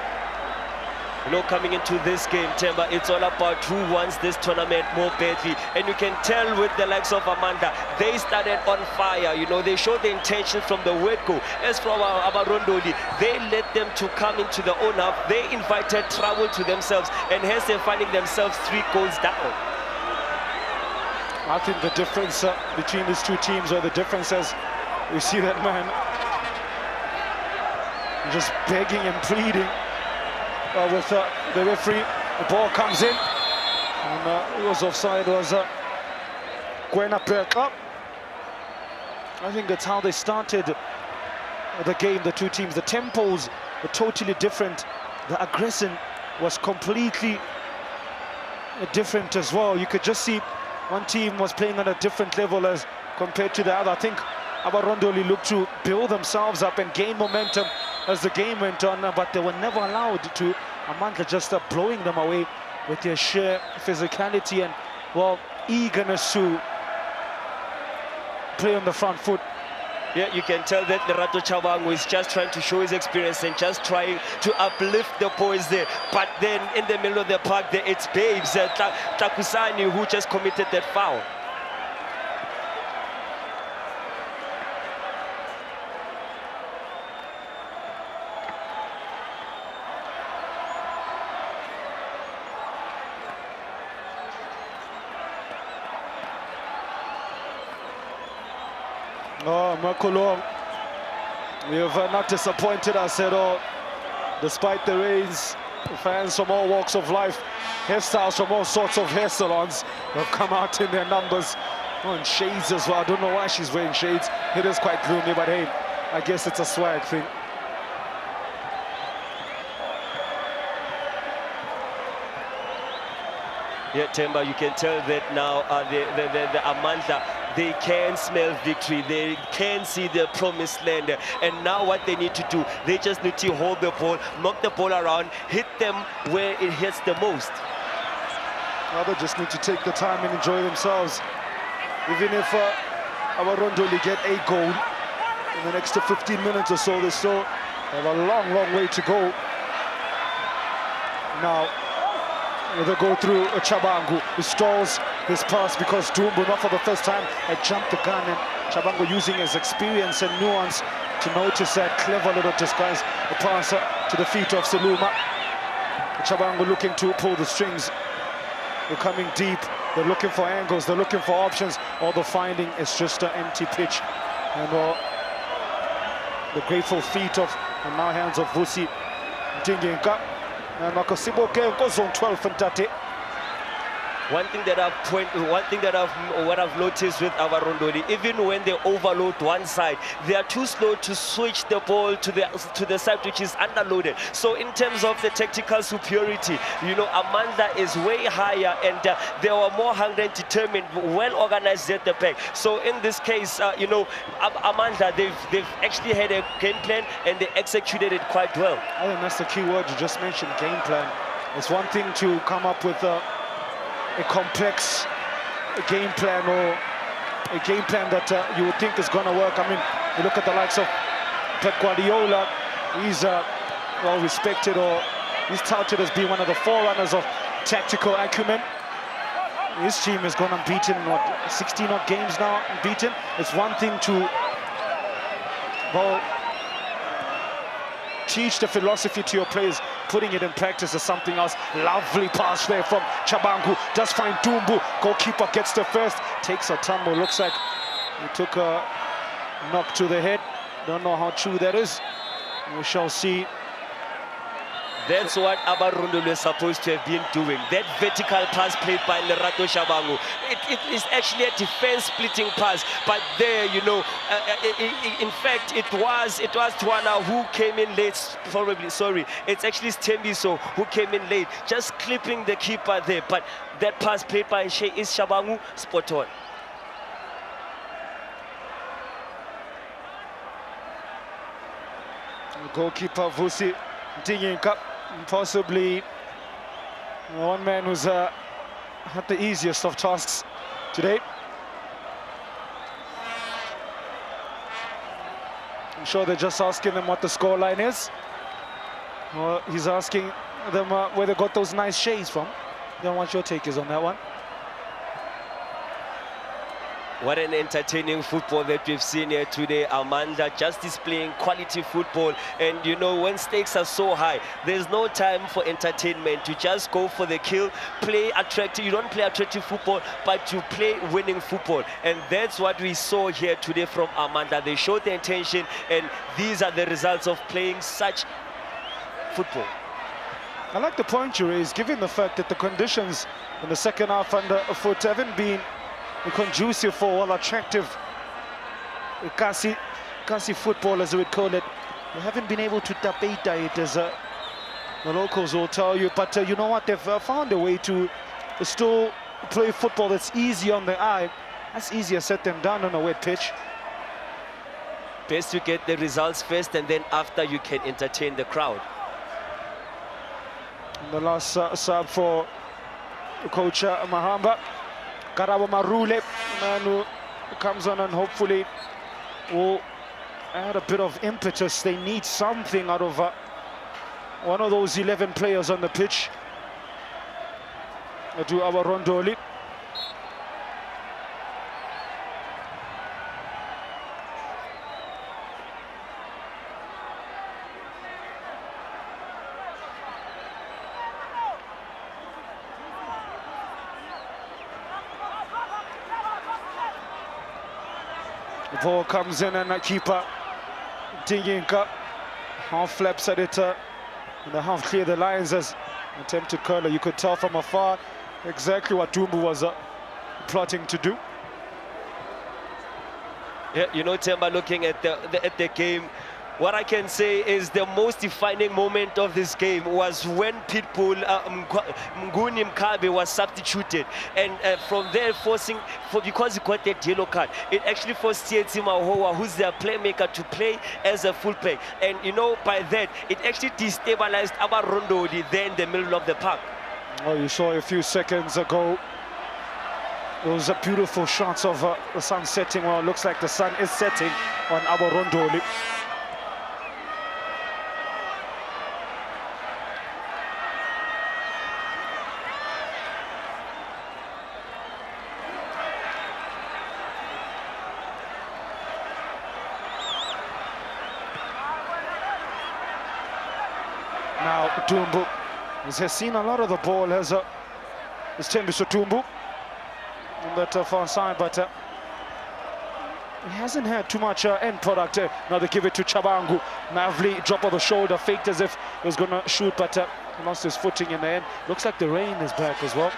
You know, coming into this game, Temba, it's all about who wants this tournament more badly. And you can tell with the likes of Amandla, they started on fire. You know, they showed the intention from the word go. As for Abarondoli, they led them to come into the own half. They invited trouble to themselves, and hence they're finding themselves 3 goals down. I think the difference between these two teams, or the difference as we see that man just begging and pleading with the referee. The ball comes in, and it was offside. It was Gwena Perka. I think that's how they started the game, the two teams. The tempos were totally different. The aggression was completely different as well. You could just see one team was playing on a different level as compared to the other. I think Abarondoli looked to build themselves up and gain momentum as the game went on, but they were never allowed to. Amandla just blowing them away with their sheer physicality and, well, eagerness to play on the front foot. Yeah, you can tell that Lerato Chabangu is just trying to show his experience and just trying to uplift the boys there. But then in the middle of the park there, it's Babes, Takusani, who just committed that foul. Oh, Makolong, you have not disappointed us at all. Despite the rains, fans from all walks of life, hairstyles from all sorts of hair salons have come out in their numbers. Oh, and shades as well. I don't know why she's wearing shades. It is quite gloomy, but hey, I guess it's a swag thing. Yeah, Temba, you can tell that now the Amandla, they can smell victory, they can see the promised land, and now what they need to do, they just need to hold the ball, knock the ball around, hit them where it hits the most. Now they just need to take the time and enjoy themselves. Even if Abarondoli get a goal in the next 15 minutes or so, they still have a long, long way to go. Now, they go through Chabangu, who stalls his pass because Dumbu, not for the first time, had jumped the gun, and Chabangu using his experience and nuance to notice that clever little disguise, the pass to the feet of Saluma. Chabangu looking to pull the strings. They're coming deep, they're looking for angles, they're looking for options. All they're finding is just an empty pitch. And the grateful feet of, and now hands of Vusi Dingenka. And Makosiboke goes on 12 and 30. One thing that I've noticed with Abarondoli, even when they overload one side, they are too slow to switch the ball to the side which is underloaded. So in terms of the tactical superiority, you know, Amandla is way higher, and they were more hungry and determined, well organized at the back. So in this case, you know, Amandla, they've actually had a game plan and they executed it quite well. I think that's the key word you just mentioned, game plan. It's one thing to come up with a complex game plan, or a game plan that you would think is going to work. I mean, you look at the likes of Pep Guardiola. He's well respected, or he's touted as being one of the forerunners of tactical acumen. His team has gone unbeaten, what, 16 odd games now unbeaten. It's one thing to, well, teach the philosophy to your players. Putting it in practice is something else. Lovely pass there from Chabangu. Does find Dumbu. Goalkeeper gets the first. Takes a tumble. Looks like he took a knock to the head. Don't know how true that is. We shall see. That's what Abarondoli is supposed to have been doing. That vertical pass played by Lerato Shabangu. It is actually a defense-splitting pass, but there, you know, in fact, it was Twana who came in late. Probably, sorry, it's actually Stembiso who came in late, just clipping the keeper there. But that pass played by Shabangu, spot on. Goalkeeper Vusi Dinginka, possibly one man who's had the easiest of tasks today. I'm sure they're just asking them what the scoreline is. Well, he's asking them where they got those nice shades from. Then what your take is on that one? What an entertaining football that we've seen here today. Amandla just displaying quality football. And you know, when stakes are so high, there's no time for entertainment. You just go for the kill, play attractive. You don't play attractive football, but you play winning football. And that's what we saw here today from Amandla. They showed their intention, and these are the results of playing such football. I like the point you raised, given the fact that the conditions in the second half underfoot haven't been conducive for all attractive Kasi football, as we would call it. They haven't been able to debate it, as the locals will tell you. But you know what? They've found a way to still play football that's easy on the eye. That's easier said than done on a wet pitch. Best to get the results first, and then after you can entertain the crowd. And the last sub for coach Mahamba. Karabo Marule, man who comes on and hopefully will add a bit of impetus. They need something out of one of those 11 players on the pitch. To Abarondoli. The ball comes in and the keeper Dinginka half flaps at it and the half clear the lines as attempted curler. You could tell from afar exactly what Dumbu was plotting to do. Yeah, you know, Temba, looking at the game, what I can say is the most defining moment of this game was when Pitbull Mnguni Mkabe was substituted, and from there because he got that yellow card, it actually forced Tietsi Mahowa, who's their playmaker, to play as a fullback. And you know, by that, it actually destabilized Abarondoli there in the middle of the park. Oh, you saw a few seconds ago those beautiful shots of the sun setting. Well, it looks like the sun is setting on Abarondoli. Now Dumbu has seen a lot of the ball as Tembiso Dumbu on that far side, but he hasn't had too much end product. Now they give it to Chabangu. Mavli, drop of the shoulder, faked as if he was going to shoot, but lost his footing in the end. Looks like the rain is back as well.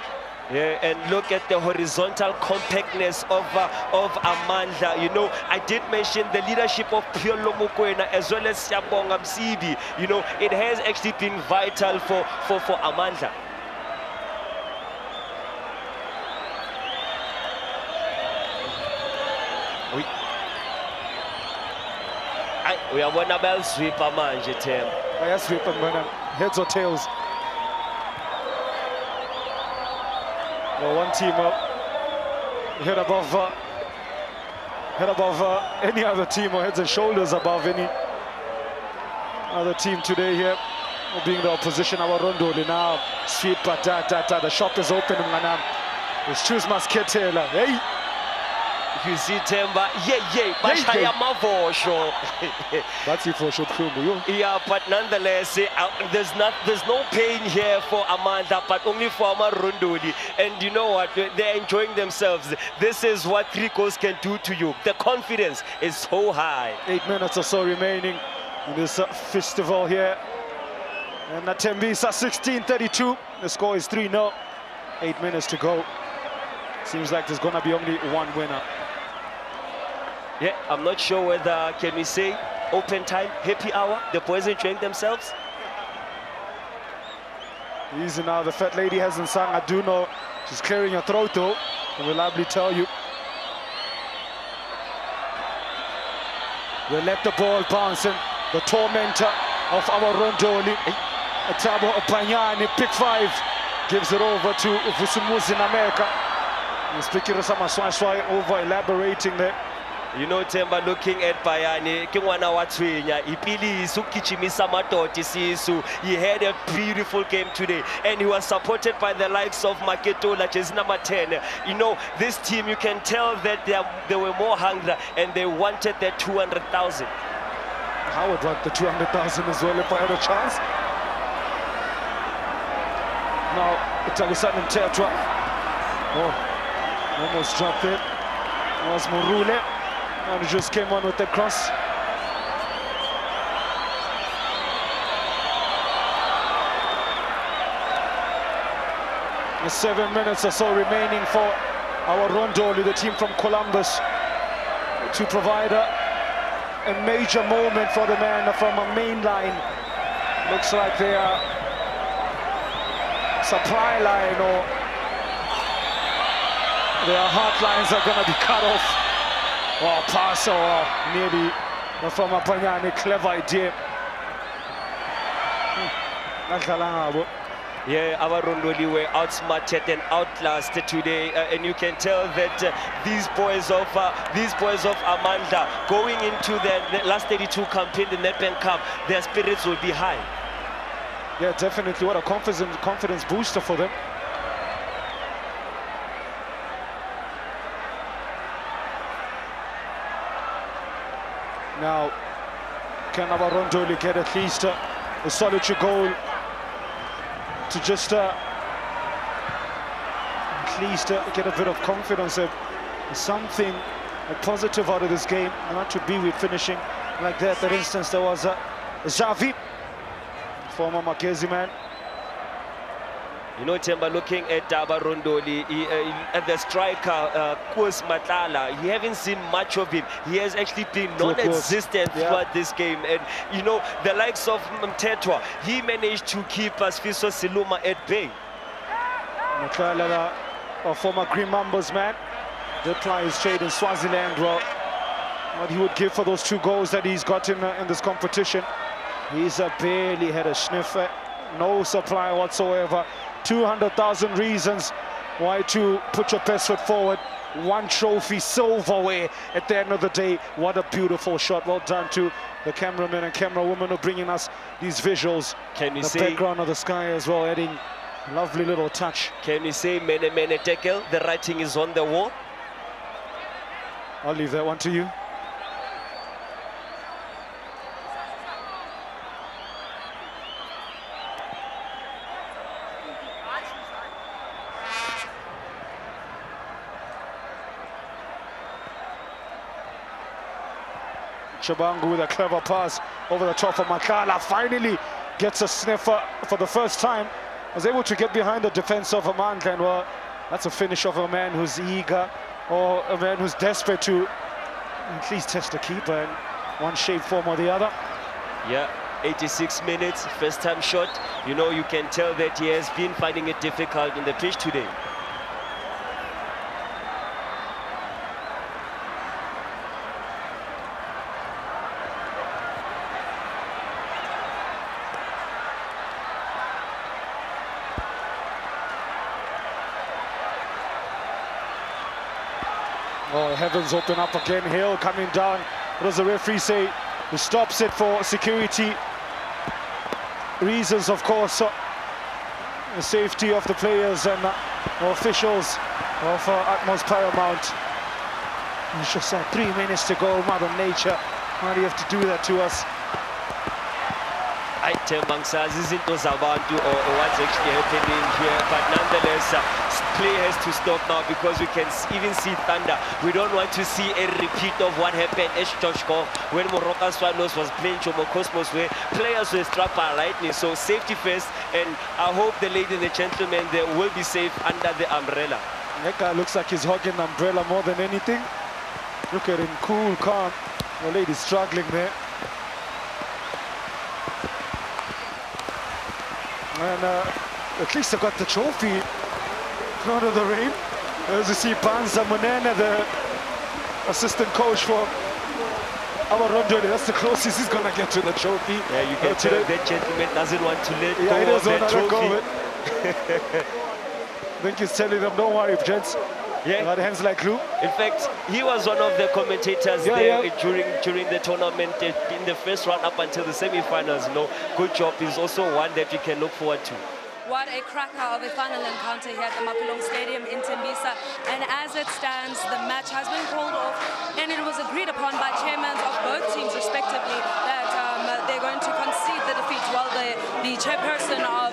Yeah, and look at the horizontal compactness of Amandla. You know, I did mention the leadership of Piolo Mokoena as well as Siyabonga Msibi. You know, it has actually been vital for Amandla. We are one about sweeper manje Tem. I sweeper man, heads or tails. Well, one team head above any other team, or heads and shoulders above any other team today here, being the opposition. Abarondoli now, sweep, the shop is open. It's choose Masketela. Hey, you see Temba, Bashaya Mavosho. That's it for sure. Yeah, but nonetheless, there's no pain here for Amandla, but only for Abarondoli. And you know what? They're enjoying themselves. This is what 3 goals can do to you. The confidence is so high. 8 minutes or so remaining in this festival here And Tembisa 16-32. The score is 3-0. 8 minutes to go. Seems like there's gonna be only one winner. Yeah, I'm not sure whether, can we say, open time, happy hour, the boys enjoying themselves? Easy now, the fat lady hasn't sung. I do know she's clearing her throat though. I will gladly tell you. We'll let the ball bounce in. The tormentor of Abarondoli, Tabo Panyani, pick 5, gives it over to Vusumuzi in America. Speaking of Samaswashwai, over elaborating there. You know, Temba, looking at Payani, he had a beautiful game today, and he was supported by the likes of Maketola, which number 10. You know, this team, you can tell that they were more hungry, and they wanted their 200,000. I would want the 200,000 as well if I had a chance. Now, Itagusan and Tetra. Oh, almost dropped it. It was Murule. And just came on with the cross. The 7 minutes or so remaining for our Rondoli, the team from Columbus, to provide a major moment for the man from a main line. Looks like their supply line or their heart lines are going to be cut off. Oh, pass or maybe from a Panyani, clever idea. Yeah, Abarondoli were outsmarted and outlasted today, and you can tell that these boys of Amandla, going into the last 32 campaign, the Nedbank Cup, their spirits will be high. Yeah, definitely. What a confidence booster for them. Now, can Abarondoli get at least a solitary goal to just at least get a bit of confidence, something positive out of this game, not to be with finishing like that. For instance, there was Xavi, former Makezi man. You know, Temba, looking at Abarondoli, at the striker, Kuz Matala, you haven't seen much of him. He has actually been non-existent throughout this game. And, you know, the likes of Mtetwa, he managed to keep Sfiso Siluma at bay. Matala, a former Green Mambas man, did ply his trade in Swaziland. Well, what he would give for those 2 goals that he's got in this competition. He's barely had a sniff, no supply whatsoever. 200,000 reasons why to put your best foot forward. 1 trophy, silverware at the end of the day. What a beautiful shot. Well done to the cameraman and camera woman who are bringing us these visuals. Can you the say background of the sky as well, adding a lovely little touch. Can you say mene tekel? The writing is on the wall. I'll leave that one to you. Shabangu with a clever pass over the top of Makala. Finally gets a sniffer for the first time. Was able to get behind the defense of Amandla. And well, that's a finish of a man who's eager, or a man who's desperate to at least test the keeper in one shape, form or the other. Yeah, 86 minutes, first time shot. You know, you can tell that he has been finding it difficult in the pitch today. Oh, heavens open up again. Hill coming down. What does the referee say? He stops it for security reasons, of course. The safety of the players and officials of utmost paramount. It's just 3 minutes to go. Mother Nature, why do you have to do that to us? I ngisazi izinto zabantu or what's actually happening here, but nonetheless play has to stop now because we can even see Thunder. We don't want to see a repeat of what happened at Joshko when Moroka Swallows was playing Jomo Cosmos, where players were struck by lightning. So safety first, and I hope the ladies and the gentlemen they will be safe under the umbrella. That guy looks like he's hogging the umbrella more than anything. Look at him, cool, calm. The lady's struggling there. And at least they got the trophy out of the rain. As you see, Panza Monena, the assistant coach for Abarondoli, that's the closest he's going to get to the trophy. Yeah, you can tell that gentleman doesn't want to let he go of doesn't that want to let go of trophy. it. I think he's telling them, don't worry, gents. Yeah. Got hands like glue. In fact, he was one of the commentators during the tournament in the first round up until the semi-finals. You know, good job. He's also one that we can look forward to. What a cracker of a final encounter here at the Makulong Stadium in Tembisa. And as it stands, the match has been called off, and it was agreed upon by chairmen of both teams respectively that they're going to concede the defeat, while the chairperson of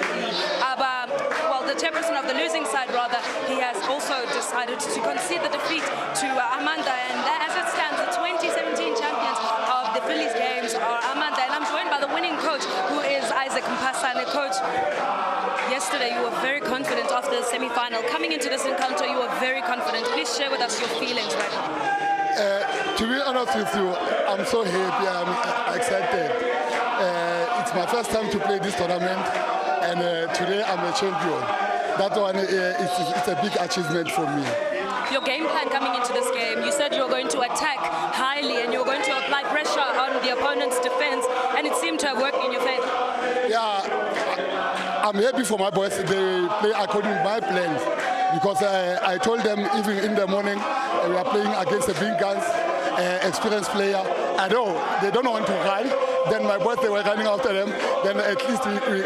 the chairperson of the losing side, rather, he has also decided to concede the defeat to Amandla. And as it stands, the 2017 champions of the Phillies games are Amandla. And I'm joined by the winning coach, who is Isaac Mpasane. Coach, yesterday you were very confident after the semi-final. Coming into this encounter, you were very confident. Please share with us your feelings right now. To be honest with you, I'm so happy, I'm excited. It's my first time to play this tournament, and today I'm a champion. That one it's a big achievement for me. Your game plan coming into this game, you said you were going to attack highly and you were going to apply pressure on the opponent's defense, and it seemed to have worked in your favor. Yeah, I'm happy for my boys. They play according to my plans, because I told them even in the morning we are playing against the big guns, experienced player. I know they don't want to run. Then my boys, they were running after them. Then at least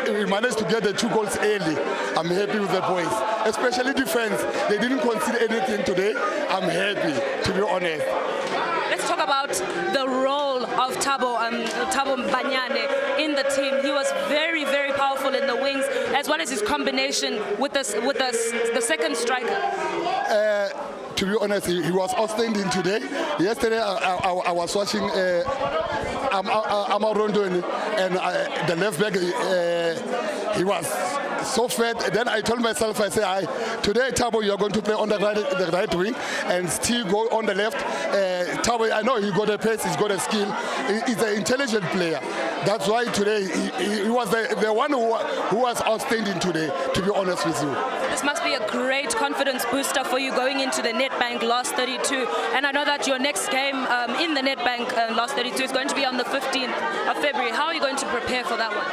we managed to get the 2 goals early. I'm happy with the boys, especially defense. They didn't concede anything today. I'm happy, to be honest. Let's talk about the role of Thabo Banyane in the team. He was very, very powerful in the wings, as well as his combination with the second striker. To be honest, he was outstanding today. Yesterday, I was watching Abarondoli, and the left back, he was so fat. Then I told myself, I say, today, Thabo, you are going to play on the right wing and still go on the left. Thabo, I know he got a pace, he's got a skill. He's an intelligent player. That's why today he was the one who was outstanding today, to be honest with you. This must be a great confidence booster for you going into the Nedbank last 32. And I know that your next game in the Nedbank last 32 is going to be on the 15th of February. How are you going to prepare for that one?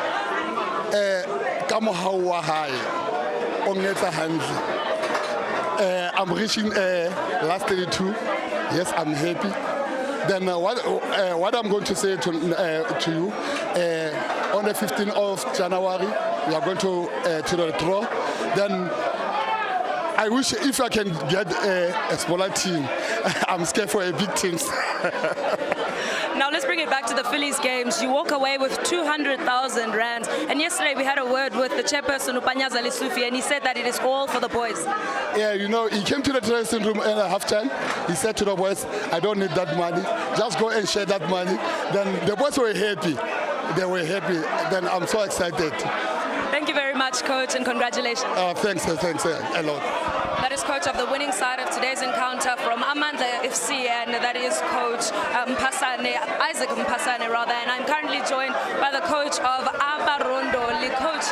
I'm reaching last 32. Yes, I'm happy. Then what I'm going to say to you, on the 15th of January, we are going to the draw. Then I wish if I can get a smaller team. I'm scared for a big team. Now let's bring it back to the Phillies games. You walk away with 200,000 rands. And yesterday we had a word with the chairperson, Upanyaza Lisufi, and he said that it is all for the boys. Yeah, you know, he came to the dressing room at halftime. He said to the boys, I don't need that money. Just go and share that money. Then the boys were happy. They were happy. Then I'm so excited. Thank you very much, Coach, and congratulations. Thanks a lot. That is coach of the winning side of today's encounter from Amandla FC, and that is Coach Isaac Mpasane rather. And I'm currently joined by the coach of Abarondoli. Coach,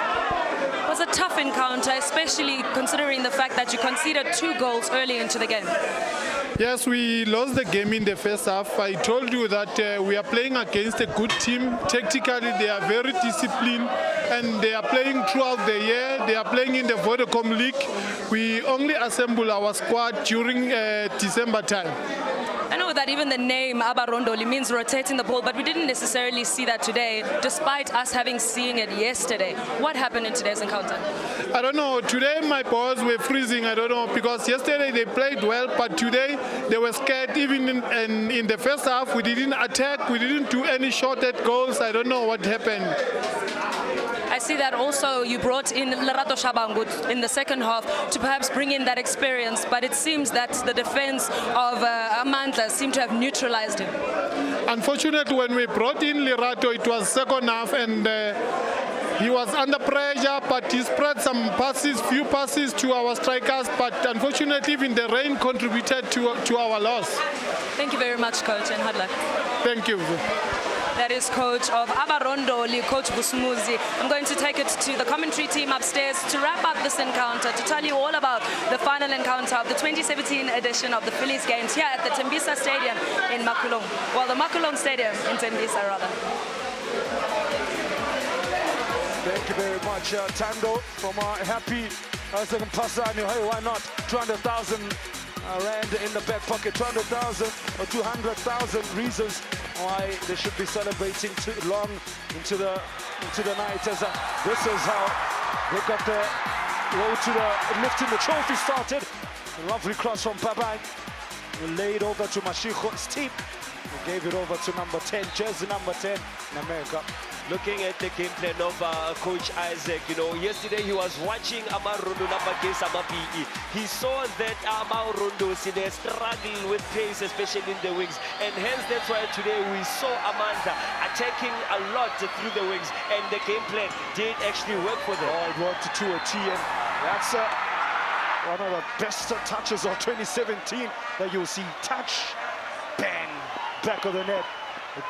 it was a tough encounter, especially considering the fact that you conceded 2 goals early into the game. Yes, we lost the game in the first half. I told you that we are playing against a good team. Tactically, they are very disciplined, and they are playing throughout the year. They are playing in the Vodacom League. We only assemble our squad during December time. I know that even the name Abarondoli means rotating the ball, but we didn't necessarily see that today, despite us having seen it yesterday. What happened in today's encounter? I don't know. Today my balls were freezing. I don't know, because yesterday they played well, but today they were scared. Even in the first half, we didn't attack. We didn't do any shot at goals. I don't know what happened. I see that also you brought in Lerato Shabangu in the second half to perhaps bring in that experience, but it seems that the defense of Amandla seemed to have neutralized him. Unfortunately, when we brought in Lerato, it was second half, and he was under pressure, but he spread some passes, few passes to our strikers, but unfortunately even the rain contributed to our loss. Thank you very much, Coach, and hard luck. Thank you. That is coach of Abarondoli, Coach Busumuzi. I'm going to take it to the commentary team upstairs to wrap up this encounter, to tell you all about the final encounter of the 2017 edition of the Phillies games here at the Tembisa Stadium in Makulong. Well, the Makulong Stadium in Tembisa, rather. Thank you very much, Tando, from Happy second Pasani. Hey, why not? 200,000 rand in the back pocket. 200,000 or 200,000 reasons why they should be celebrating too long into the night. As this is how they got the road to the lifting the trophy started. A lovely cross from Babang, laid over to Mashiko. Steep. He gave it over to number 10, jersey number 10 in America. Looking at the game plan of Coach Isaac, you know, yesterday he was watching Amarondo against Amapi. He saw that Amarondo they struggle with pace, especially in the wings, and hence that's why today we saw Amanda attacking a lot through the wings, and the game plan did actually work for them. Oh, it worked to a T, and that's one of the best touches of 2017 that you'll see. Touch, bang, back of the net.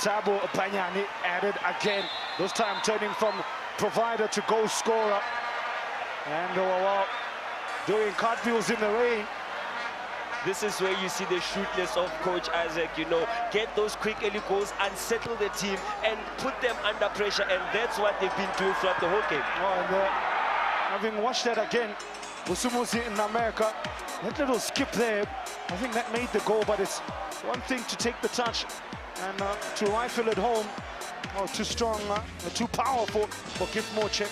Tabo Banyani added again, this time turning from provider to goal scorer. And doing cartwheels in the rain. This is where you see the shrewdness of Coach Isaac, you know, get those quick early goals, unsettle the team, and put them under pressure, and that's what they've been doing throughout the whole game. Oh, and having watched that again, Busumuzi in America, that little skip there, I think that made the goal, but it's one thing to take the touch and to rifle it home. Oh, too strong, too powerful for Gift Moche.